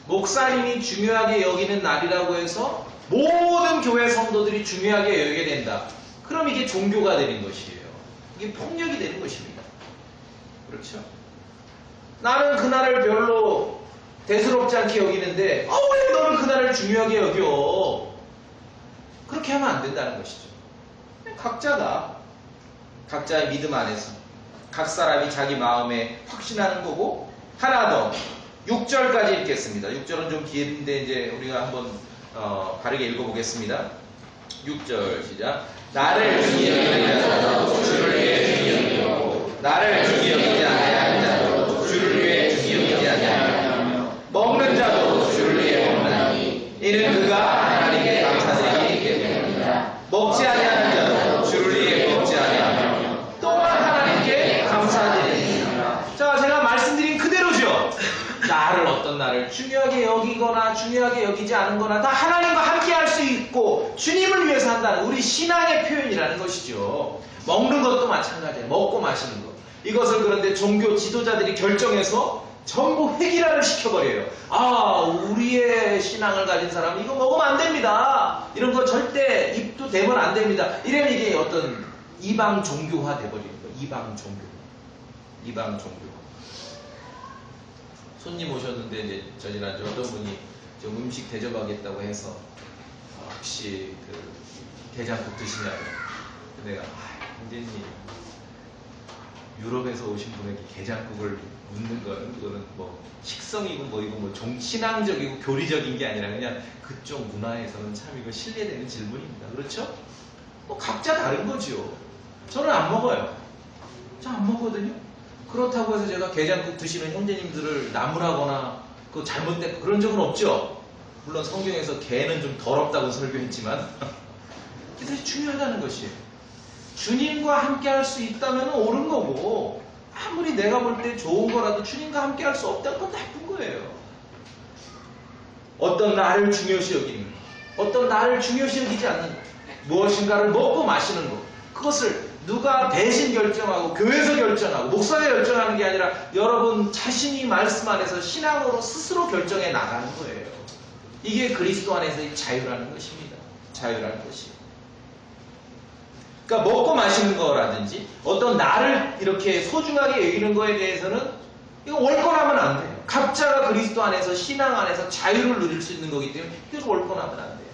Speaker 1: 목사님이 중요하게 여기는 날이라고 해서 모든 교회 성도들이 중요하게 여기게 된다. 그럼 이게 종교가 되는 것이에요. 이게 폭력이 되는 것입니다. 그렇죠? 나는 그날을 별로 대수롭지 않게 여기는데 왜 너는 그날을 중요하게 여겨? 그렇게 하면 안 된다는 것이죠. 각자가 각자의 믿음 안에서 각 사람이 자기 마음에 확신하는 거고. 하나 더 6절까지 읽겠습니다. 6절은 좀 긴데 이제 우리가 한번 바르게 읽어보겠습니다. 6절 시작. 나를 중히 여기는 자도 주를 위해 중히 여기고 나를 중히 여기지 아니하는 자도 주를 위해 중히 여기지 아니하며 먹는 자도 주를 위해 먹나니 이는 그가 하나님께 감사드리기 때문입니다. 먹지 아니하는 자도 주를 위해 먹지 아니하며 또한 하나님께 감사드립니다. 자, 제가 말씀드린 그대로죠. 나를 어떤 나를 중요하게 여기거나 중요하게 여기지 않은거나 다 하나님과 함께 할 수 있고 주님을 위해서 한다는 우리 신앙의 표현이라는 것이죠. 먹는 것도 마찬가지예요. 먹고 마시는 것. 이것을 그런데 종교 지도자들이 결정해서 전부 획일화를 시켜버려요. 우리의 신앙을 가진 사람은 이거 먹으면 안 됩니다. 이런 거 절대 입도 대면 안 됩니다. 이러면 이게 어떤 이방 종교화 돼버리는 거예요. 이방 종교. 손님 오셨는데 이제 지난주 어떤 분이 좀 음식 대접하겠다고 해서 혹시 그 게장국 드시냐고. 내가 선생님 유럽에서 오신 분에게 게장국을 묻는 거는 그거는 뭐 식성이고 뭐이고 뭐 신앙적이고 교리적인 게 아니라 그냥 그쪽 문화에서는 참 이거 신뢰되는 질문입니다. 그렇죠? 뭐 각자 다른 거죠. 저는 안 먹어요. 저 안 먹거든요. 그렇다고 해서 제가 게장국 드시는 형제님들을 나무라거나 그 잘못된 그런 적은 없죠. 물론 성경에서 개는 좀 더럽다고 설교했지만 그게 중요하다는 것이에요. 주님과 함께 할 수 있다면 옳은 거고, 아무리 내가 볼 때 좋은 거라도 주님과 함께 할 수 없다는 건 나쁜 거예요. 어떤 나를 중요시 여기는 거, 어떤 나를 중요시 여기지 않는 거, 무엇인가를 먹고 마시는 거, 그것을 누가 대신 결정하고 교회에서 결정하고 목사가 결정하는 게 아니라 여러분 자신이 말씀 안에서 신앙으로 스스로 결정해 나가는 거예요. 이게 그리스도 안에서의 자유라는 것입니다. 자유라는 것이. 그러니까 먹고 마시는 거라든지 어떤 나를 이렇게 소중하게 여기는 거에 대해서는 이거 월권하면 안 돼요. 각자가 그리스도 안에서 신앙 안에서 자유를 누릴 수 있는 거기 때문에 이거 월권하면 안 돼요.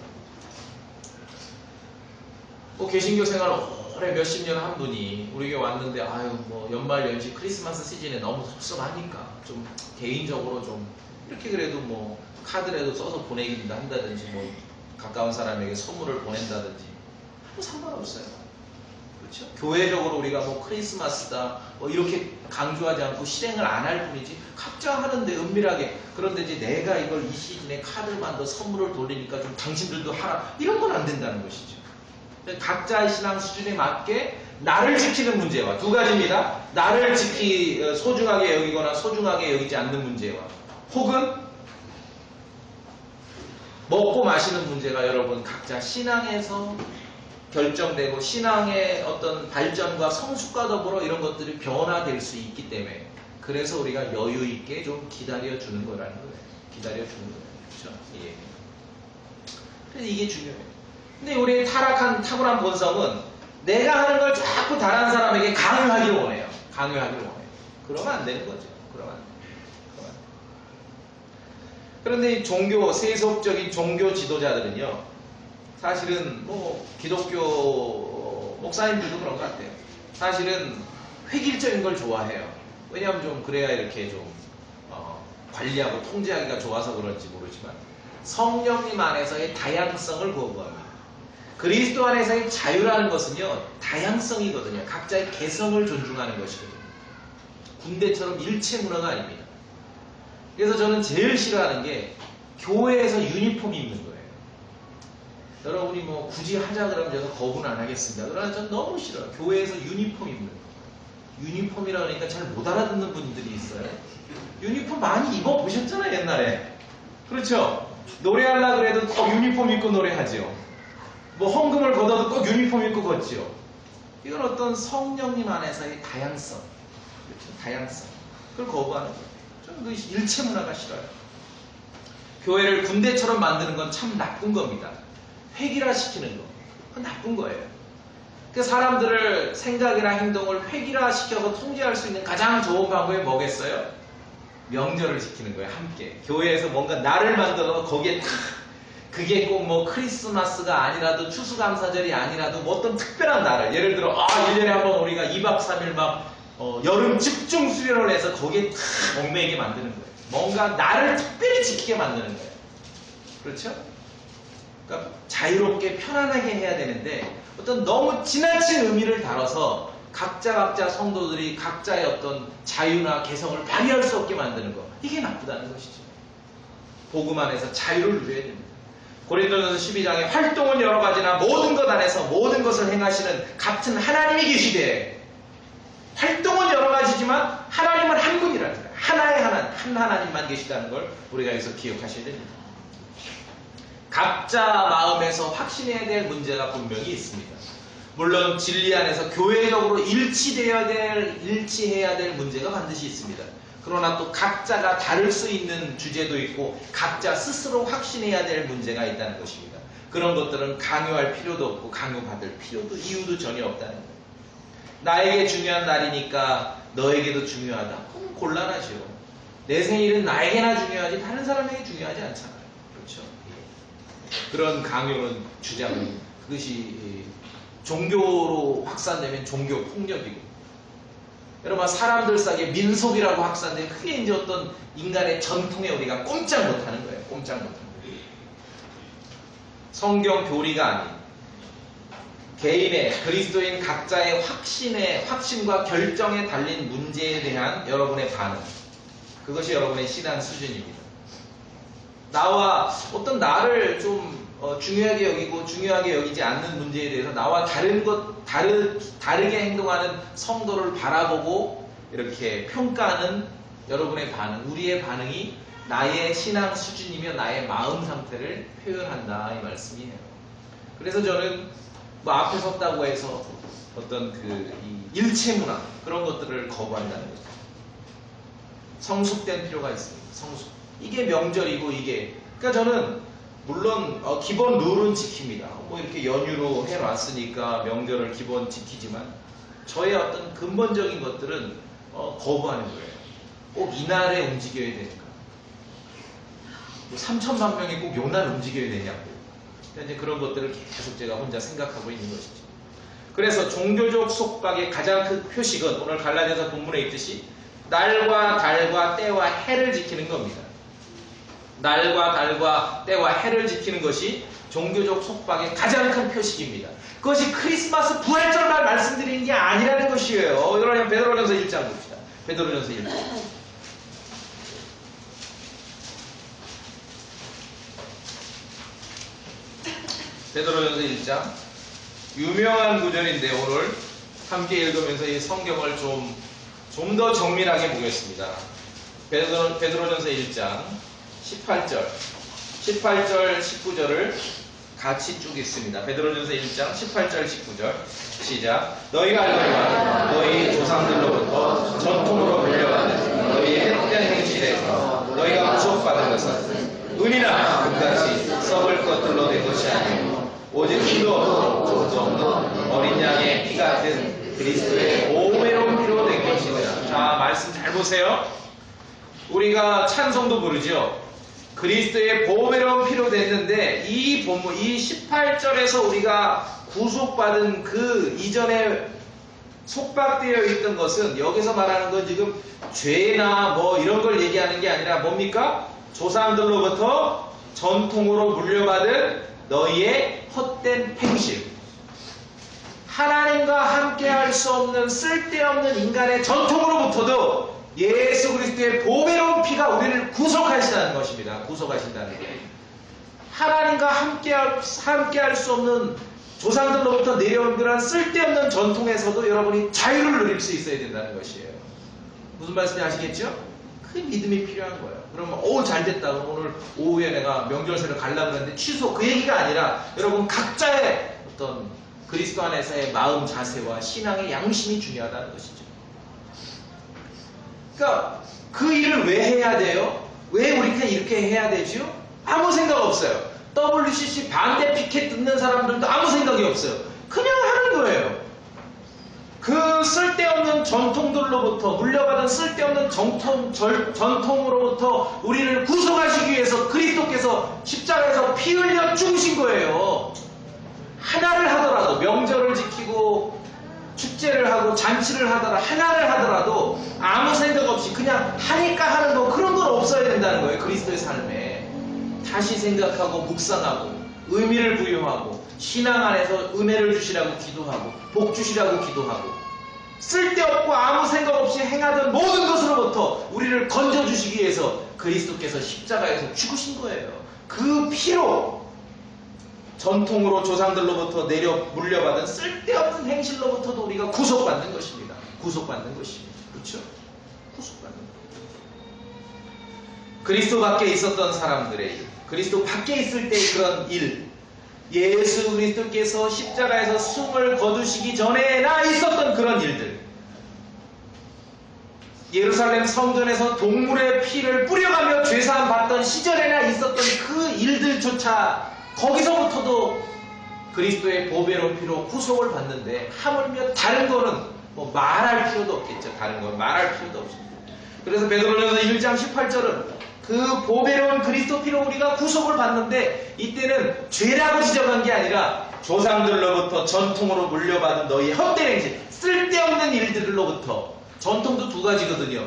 Speaker 1: 뭐 개신교 생활 오래 몇십 년 한 분이 우리에게 왔는데 아유 뭐 연말 연시 크리스마스 시즌에 너무 섭섭하니까 좀 개인적으로 좀 이렇게 그래도 뭐 카드라도 써서 보내긴다 한다든지 뭐 가까운 사람에게 선물을 보낸다든지 뭐 상관없어요. 그렇죠? 교회적으로 우리가 뭐 크리스마스다 뭐 이렇게 강조하지 않고 실행을 안 할 뿐이지 각자 하는데 은밀하게. 그런데 이제 내가 이걸 이 시즌에 카드를 만들어 선물을 돌리니까 좀 당신들도 하라 이런 건 안 된다는 것이죠. 각자의 신앙 수준에 맞게 나를 지키는 문제와 두 가지입니다. 나를 소중하게 여기거나 소중하게 여기지 않는 문제와 혹은 먹고 마시는 문제가 여러분 각자 신앙에서 결정되고 신앙의 어떤 발전과 성숙과 더불어 이런 것들이 변화될 수 있기 때문에 그래서 우리가 여유 있게 좀 기다려주는 거라는 거예요. 기다려주는 거예요. 그렇죠? 예. 그래서 이게 중요해요. 근데 우리의 탁월한 본성은 내가 하는 걸 자꾸 다른 사람에게 강요하기를 원해요. 강요하기를 원해요. 그러면 안 되는 거죠. 그러면 안 돼요. 그런데 이 세속적인 종교 지도자들은요, 사실은 뭐 기독교 목사님들도 그런 것 같아요. 사실은 획일적인 걸 좋아해요. 왜냐하면 좀 그래야 이렇게 좀 관리하고 통제하기가 좋아서 그런지 모르지만 성령님 안에서의 다양성을 거부합니다. 그리스도 안에서의 자유라는 것은요 다양성이거든요. 각자의 개성을 존중하는 것이거든요. 군대처럼 일체 문화가 아닙니다. 그래서 저는 제일 싫어하는 게 교회에서 유니폼 입는 거예요. 여러분이 뭐 굳이 하자 그러면 제가 거부는 안 하겠습니다. 그러나 저는 너무 싫어요. 교회에서 유니폼 입는 거. 유니폼이라 그러니까 잘 못 알아듣는 분들이 있어요. 유니폼 많이 입어보셨잖아요 옛날에. 그렇죠? 노래하려고 그래도 꼭 유니폼 입고 노래하죠. 뭐 헌금을 걷어도 꼭 유니폼 입고 걷죠. 이건 어떤 성령님 안에서의 다양성. 그렇죠? 다양성. 그걸 거부하는 거예요. 저는 그 일체 문화가 싫어요. 교회를 군대처럼 만드는 건 참 나쁜 겁니다. 획일화시키는 거. 그건 나쁜 거예요. 그 사람들을 생각이나 행동을 획일화시켜서 통제할 수 있는 가장 좋은 방법이 뭐겠어요? 명절을 지키는 거예요. 함께. 교회에서 뭔가 날을 만들어서 거기에 탁 그게 꼭 뭐 크리스마스가 아니라도 추수감사절이 아니라도 뭐 어떤 특별한 날을 예를 들어 1년에 한 번 우리가 2박 3일 막 여름 집중 수련을 해서 거기에 탁 얽매이게 만드는 거예요. 뭔가 나를 특별히 지키게 만드는 거예요. 그렇죠? 그러니까 자유롭게 편안하게 해야 되는데 어떤 너무 지나친 의미를 다뤄서 각자 성도들이 각자의 어떤 자유나 개성을 발휘할 수 없게 만드는 거. 이게 나쁘다는 것이죠. 복음 안에서 자유를 누려야 됩니다. 고린도전서 12장에 활동은 여러 가지나 모든 것 안에서 모든 것을 행하시는 같은 하나님이 계시되 활동은 여러 가지지만 하나님은 한 분이라는 거예요. 하나의 한 하나님만 계시다는 걸 우리가 여기서 기억하셔야 됩니다. 각자 마음에서 확신해야 될 문제가 분명히 있습니다. 물론 진리 안에서 교회적으로 일치해야 될 문제가 반드시 있습니다. 그러나 또 각자가 다를 수 있는 주제도 있고 각자 스스로 확신해야 될 문제가 있다는 것입니다. 그런 것들은 강요할 필요도 없고 강요받을 필요도 이유도 전혀 없다는 거예요. 나에게 중요한 날이니까 너에게도 중요하다. 그럼 곤란하죠. 내 생일은 나에게나 중요하지 다른 사람에게 중요하지 않잖아요. 그렇죠? 그런 강요는 주장은 그것이 종교로 확산되면 종교 폭력이고 여러분 사람들 사이에 민속이라고 확산되면 그게 이제 어떤 인간의 전통에 우리가 꼼짝 못하는 거예요. 꼼짝 못하는 거예요. 성경 교리가 아닌 개인의 그리스도인 각자의 확신과 결정에 달린 문제에 대한 여러분의 반응, 그것이 여러분의 신앙 수준입니다. 나와 어떤 나를 좀 중요하게 여기고 중요하게 여기지 않는 문제에 대해서 나와 다르게 행동하는 성도를 바라보고 이렇게 평가하는 여러분의 반응, 우리의 반응이 나의 신앙 수준이며 나의 마음 상태를 표현한다 이 말씀이에요. 그래서 저는 뭐 앞에 섰다고 해서 어떤 이 일체 문화 그런 것들을 거부한다는 거죠. 성숙된 필요가 있습니다. 성숙. 이게 명절이고 이게 그러니까 저는 물론 기본 룰은 지킵니다. 뭐 이렇게 연휴로 해놨으니까 명절을 기본 지키지만 저의 어떤 근본적인 것들은 거부하는 거예요. 꼭 이날에 움직여야 되니까. 뭐 3천만 명이 꼭 요날 움직여야 되냐고. 이제 그런 것들을 계속 제가 혼자 생각하고 있는 것이죠. 그래서 종교적 속박의 가장 큰 표식은 오늘 갈라디아서 본문에 있듯이 날과 달과 때와 해를 지키는 겁니다. 날과 달과 때와 해를 지키는 것이 종교적 속박의 가장 큰 표식입니다. 그것이 크리스마스 부활절만 말씀드리는 게 아니라는 것이에요. 여러분 베드로전서 1장 봅시다. 베드로전서 1장. 베드로전서 1장 유명한 구절인데 오늘 함께 읽으면서 이 성경을 좀 더 정밀하게 보겠습니다. 베드로전서 1장 18절 19절을 같이 쭉 읽습니다. 베드로전서 1장 18절 19절 시작. 너희가 알거니와 너희 조상들로부터 전통으로 물려받은 너희의 헛된 행실에서 너희가 구속받은 것은 은이나 금같이 썩을 것들로 된 것이 아니요 오직 피도 없는 어린 양의 피 같은 그리스도의 보배로운 피로 된 것이니라. 자, 말씀 잘 보세요. 우리가 찬송도 부르죠. 그리스도의 보배로운 피로 됐는데 이 본문 이 18절에서 우리가 구속받은 그 이전에 속박되어 있던 것은 여기서 말하는 건 지금 죄나 뭐 이런 걸 얘기하는 게 아니라 뭡니까? 조상들로부터 전통으로 물려받은 너희의 헛된 행실, 하나님과 함께할 수 없는 쓸데없는 인간의 전통으로부터도 예수 그리스도의 보배로운 피가 우리를 구속하신다는 것입니다. 구속하신다는 거예요. 하나님과 함께할 수 없는 조상들로부터 내려온 그런 쓸데없는 전통에서도 여러분이 자유를 누릴 수 있어야 된다는 것이에요. 무슨 말씀인지 아시겠죠? 그 믿음이 필요한 거예요. 그러면 잘됐다. 오늘 오후에 내가 명절세를 가려고 했는데 취소. 그 얘기가 아니라 여러분 각자의 어떤 그리스도 안에서의 마음 자세와 신앙의 양심이 중요하다는 것이죠. 그러니까 그 일을 왜 해야 돼요? 왜 우리가 이렇게 해야 되죠? 아무 생각 없어요. WCC 반대 피켓 듣는 사람들도 아무 생각이 없어요. 그냥 하는 거예요. 그 쓸데없는 전통들로부터 물려받은 쓸데없는 전통으로부터 우리를 구속하시기 위해서 그리스도께서 십자가에서 피 흘려 죽으신 거예요. 하나를 하더라도 명절을 지키고 축제를 하고 잔치를 하더라도 하나를 하더라도 아무 생각 없이 그냥 하니까 하는 거 그런 건 없어야 된다는 거예요. 그리스도의 삶에 다시 생각하고 묵상하고 의미를 부여하고 신앙 안에서 은혜를 주시라고 기도하고 복 주시라고 기도하고 쓸데없고 아무 생각 없이 행하던 모든 것으로부터 우리를 건져주시기 위해서 그리스도께서 십자가에서 죽으신 거예요. 그 피로 전통으로 조상들로부터 물려받은 쓸데없는 행실로부터도 우리가 구속받는 것입니다. 구속받는 것입니다. 그렇죠? 구속받는 것. 그리스도 밖에 있었던 사람들의 일, 그리스도 밖에 있을 때의 그런 일, 예수 그리스도께서 십자가에서 숨을 거두시기 전에나 있었던 그런 일들, 예루살렘 성전에서 동물의 피를 뿌려가며 죄사함 받던 시절에나 있었던 그 일들조차 거기서부터도 그리스도의 보배로운 피로 구속을 받는데 하물며 다른 거는 뭐 말할 필요도 없겠죠. 다른 건 말할 필요도 없습니다. 그래서 베드로전서 1장 18절은 그 보배로운 그리스도 피로 우리가 구속을 받는데 이때는 죄라고 지적한 게 아니라 조상들로부터 전통으로 물려받은 너희 헛된 행실, 쓸데없는 일들로부터. 전통도 두 가지거든요.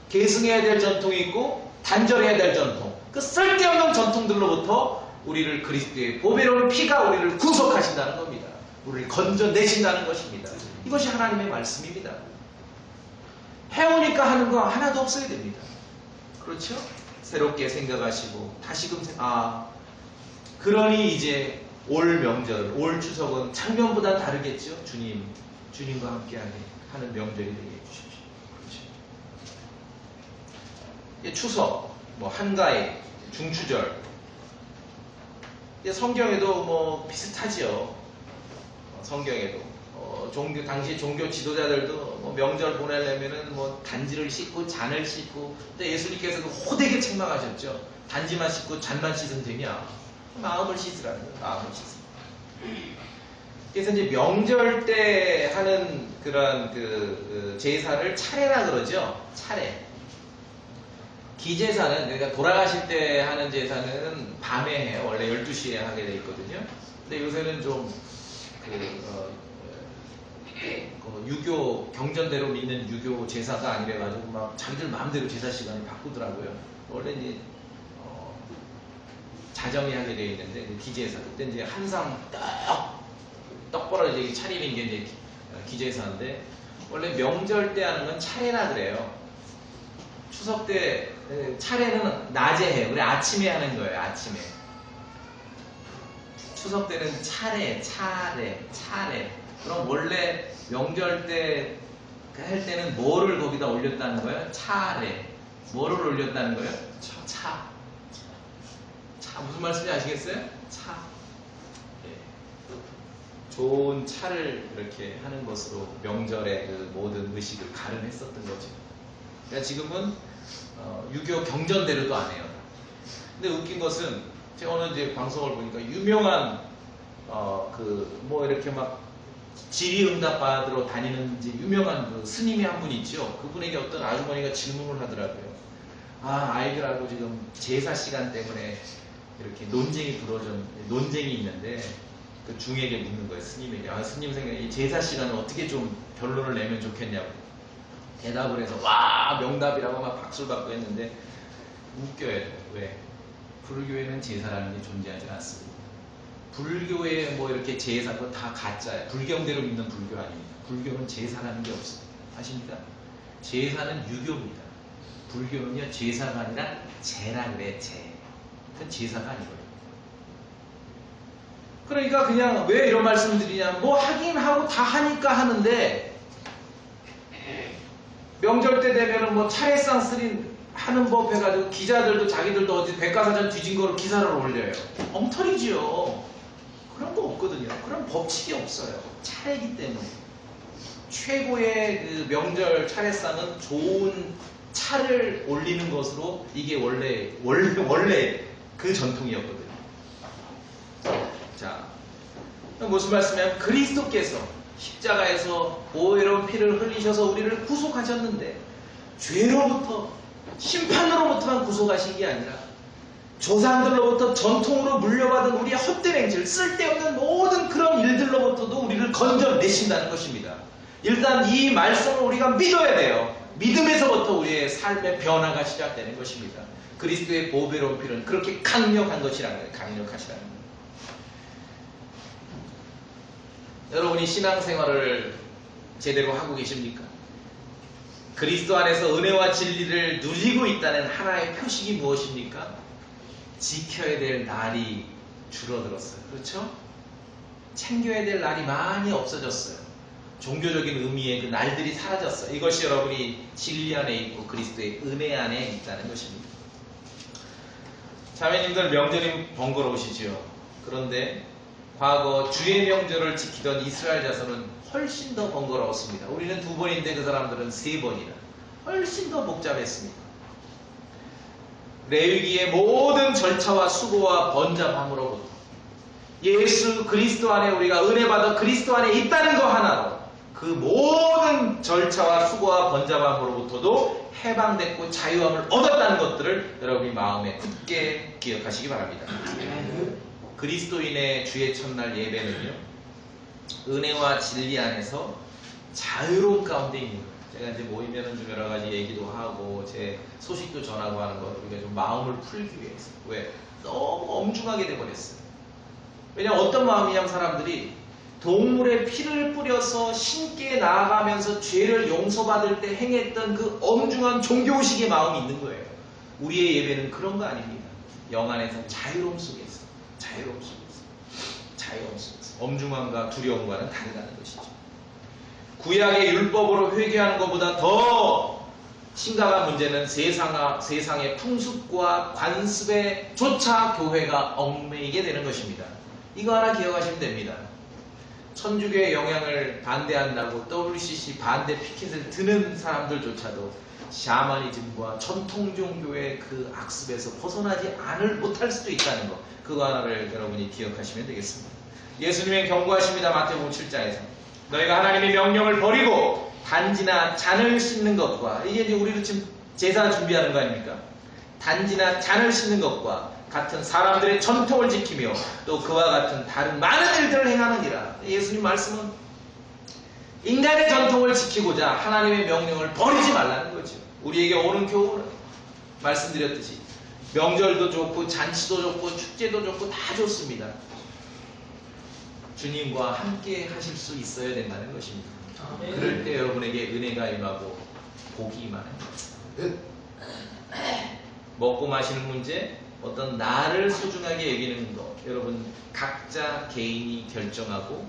Speaker 1: 계승해야 될 전통이 있고 단절해야 될 전통. 그 쓸데없는 전통들로부터 우리를 그리스도의 보배로운 피가 우리를 구속하신다는 겁니다. 우리를 건져내신다는 것입니다. 이것이 하나님의 말씀입니다. 해오니까 하는 거 하나도 없어야 됩니다. 그렇죠? 새롭게 생각하시고 다시금 그러니 이제 올 명절, 올 추석은 작년보다 다르겠죠. 주님과 함께하게 하는 명절이 되게 해주십시오. 그렇죠? 추석, 뭐 한가위, 중추절, 성경에도 뭐 비슷하지요. 성경에도 당시 종교 지도자들도 뭐 명절 보내려면은 뭐 단지를 씻고 잔을 씻고, 근데 예수님께서도 호되게 책망하셨죠. 단지만 씻고 잔만 씻으면 되냐? 마음을 씻으라는 거예요. 마음을 씻으라. 그래서 이제 명절 때 하는 그런 그 제사를 차례라 그러죠. 차례. 기제사는, 그러니까 돌아가실 때 하는 제사는 밤에 해요. 원래 12시에 하게 돼 있거든요. 근데 요새는 좀 유교 경전대로 믿는 유교 제사가 아니래가지고 막 자기들 마음대로 제사 시간을 바꾸더라고요. 원래 이제 자정에 하게 되어 있는데 기제사, 그때 이제 한상 떡 벌어지게 차리는 게 이제 기제사인데, 원래 명절 때 하는 건 차례라 그래요. 추석 때 차례는 낮에 해요. 우리 아침에 하는 거예요. 아침에. 추석 때는 차례. 그럼 원래 명절 때 할 때는 뭐를 거기다 올렸다는 거예요? 차례. 뭐를 올렸다는 거예요? 차. 무슨 말씀인지 아시겠어요? 차. 좋은 차를 이렇게 하는 것으로 명절의 그 모든 의식을 가름했었던 거죠. 그러니까 지금은 유교 경전대로도 안 해요. 근데 웃긴 것은 제가 오늘 이제 방송을 보니까 유명한 뭐 이렇게 막 질의응답 받으러 다니는 이제 유명한 그 스님이 한 분 있죠. 그분에게 어떤 아주머니가 질문을 하더라고요. 아이들하고 지금 제사 시간 때문에 이렇게 논쟁이 있는데, 그 중에게 묻는 거예요. 스님에게. 스님 생각에 이 제사 시간을 어떻게 좀 결론을 내면 좋겠냐고 대답을 해서 명답이라고 막 박수를 받고 했는데, 웃겨요. 왜? 불교에는 제사라는 게 존재하지 않습니다. 불교에 뭐 이렇게 제사, 그거 다 가짜예요. 불경대로 믿는 불교 아닙니다. 불교는 제사라는 게 없습니다. 아십니까? 제사는 유교입니다. 불교는요, 제사가 아니라 제라 그래, 제. 그건 제사가 아니거든요. 그러니까 그냥 왜 이런 말씀을 드리냐, 뭐 하긴 하고 다 하니까 하는데, 명절 때 되면은 뭐 차례상 하는 법 해가지고 기자들도 자기들도 어디 백과사전 뒤진 거로 기사를 올려요. 엉터리지요. 그런 거 없거든요. 그런 법칙이 없어요. 차례이기 때문에. 최고의 그 명절 차례상은 좋은 차를 올리는 것으로, 이게 원래 그 전통이었거든요. 자, 무슨 말씀이냐면, 그리스도께서 십자가에서 보혈의 피를 흘리셔서 우리를 구속하셨는데, 죄로부터, 심판으로부터만 구속하신 게 아니라 조상들로부터 전통으로 물려받은 우리의 헛된 행실, 쓸데없는 모든 그런 일들로부터도 우리를 건져내신다는 것입니다. 일단 이 말씀을 우리가 믿어야 돼요. 믿음에서부터 우리의 삶의 변화가 시작되는 것입니다. 그리스도의 보배로운 피는 그렇게 강력한 것이라는 거예요. 강력하시라는 거예요. 여러분이 신앙생활을 제대로 하고 계십니까? 그리스도 안에서 은혜와 진리를 누리고 있다는 하나의 표식이 무엇입니까? 지켜야 될 날이 줄어들었어요. 그렇죠? 챙겨야 될 날이 많이 없어졌어요. 종교적인 의미의 그 날들이 사라졌어요. 이것이 여러분이 진리 안에 있고 그리스도의 은혜 안에 있다는 것입니다. 자매님들, 명절이 번거로우시죠? 그런데 과거 주의 명절을 지키던 이스라엘 자손은 훨씬 더 번거로웠습니다. 우리는 2번인데 그 사람들은 3번이나. 훨씬 더 복잡했습니다. 레위기의 모든 절차와 수고와 번잡함으로부터 예수 그리스도 안에 우리가 은혜받아 그리스도 안에 있다는 거 하나로 그 모든 절차와 수고와 번잡함으로부터도 해방됐고 자유함을 얻었다는 것들을 여러분이 마음에 굳게 기억하시기 바랍니다. 그리스도인의 주의 첫날 예배는요, 은혜와 진리 안에서 자유로운 가운데 있는 거예요. 제가 이제 모이면은 좀 여러 가지 얘기도 하고 제 소식도 전하고 하는 거, 우리가 좀 마음을 풀기 위해서. 왜? 너무 엄중하게 돼버렸어요. 왜냐면 어떤 마음이냐면, 사람들이 동물의 피를 뿌려서 신께 나아가면서 죄를 용서받을 때 행했던 그 엄중한 종교의식의 마음이 있는 거예요. 우리의 예배는 그런 거 아닙니다. 영 안에서 자유로움 속에서, 자유로움 속에서, 자유로움 속에서 엄중함과 두려움과는 다르다는 것이죠. 구약의 율법으로 회개하는 것보다 더 심각한 문제는 세상의 풍습과 관습에 조차 교회가 얽매이게 되는 것입니다. 이거 하나 기억하시면 됩니다. 천주교의 영향을 반대한다고 WCC 반대 피켓을 드는 사람들조차도 샤머니즘과 전통종교의 그 악습에서 벗어나지 못할 수도 있다는 것, 그거 하나를 여러분이 기억하시면 되겠습니다. 예수님의 경고하십니다. 마태복음 7장에서 너희가 하나님의 명령을 버리고 단지나 잔을 씻는 것과, 이게 이제 우리도 지금 제사 준비하는 거 아닙니까? 단지나 잔을 씻는 것과 같은 사람들의 전통을 지키며 또 그와 같은 다른 많은 일들을 행하느니라. 예수님 말씀은 인간의 전통을 지키고자 하나님의 명령을 버리지 말라는 거죠. 우리에게 오는 교훈은 말씀드렸듯이 명절도 좋고 잔치도 좋고 축제도 좋고 다 좋습니다. 주님과 함께 하실 수 있어야 된다는 것입니다. 그럴 때 여러분에게 은혜가 임하고 복이 임하는 것입니다. 먹고 마시는 문제, 어떤 나를 소중하게 여기는 것, 여러분 각자 개인이 결정하고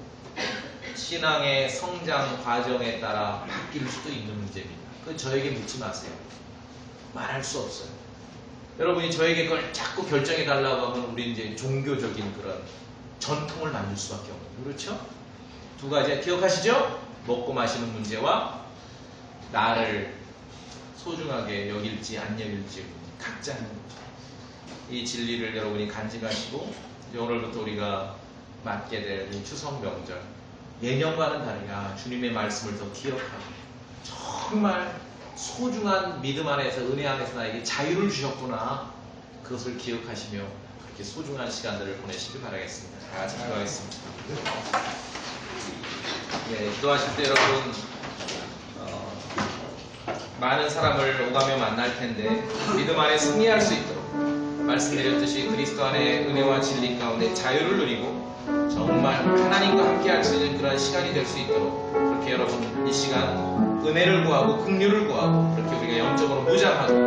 Speaker 1: 신앙의 성장 과정에 따라 바뀔 수도 있는 문제입니다. 그건 저에게 묻지 마세요. 말할 수 없어요. 여러분이 저에게 그걸 자꾸 결정해 달라고 하면 우리 이제 종교적인 그런 전통을 만들 수밖에 없는, 그렇죠? 두 가지 기억하시죠? 먹고 마시는 문제와 나를 소중하게 여길지 안 여길지 각자 하는 거죠. 이 진리를 여러분이 간직하시고 이제 오늘부터 우리가 맞게 될 이 추석 명절, 예년과는 다르게 주님의 말씀을 더 기억하고 정말 소중한 믿음 안에서, 은혜 안에서 나에게 자유를 주셨구나, 그것을 기억하시며 그렇게 소중한 시간들을 보내시길 바라겠습니다. 다 같이 기도하겠습니다. 네, 기도하실 때 여러분 많은 사람을 오가며 만날 텐데 믿음 안에 승리할 수 있도록 말씀드렸듯이 그리스도 안에 은혜와 진리 가운데 자유를 누리고 정말 하나님과 함께 할 수 있는 그런 시간이 될 수 있도록, 그렇게 여러분 이 시간 은혜를 구하고 긍휼을 구하고 그렇게 우리가 영적으로 무장하고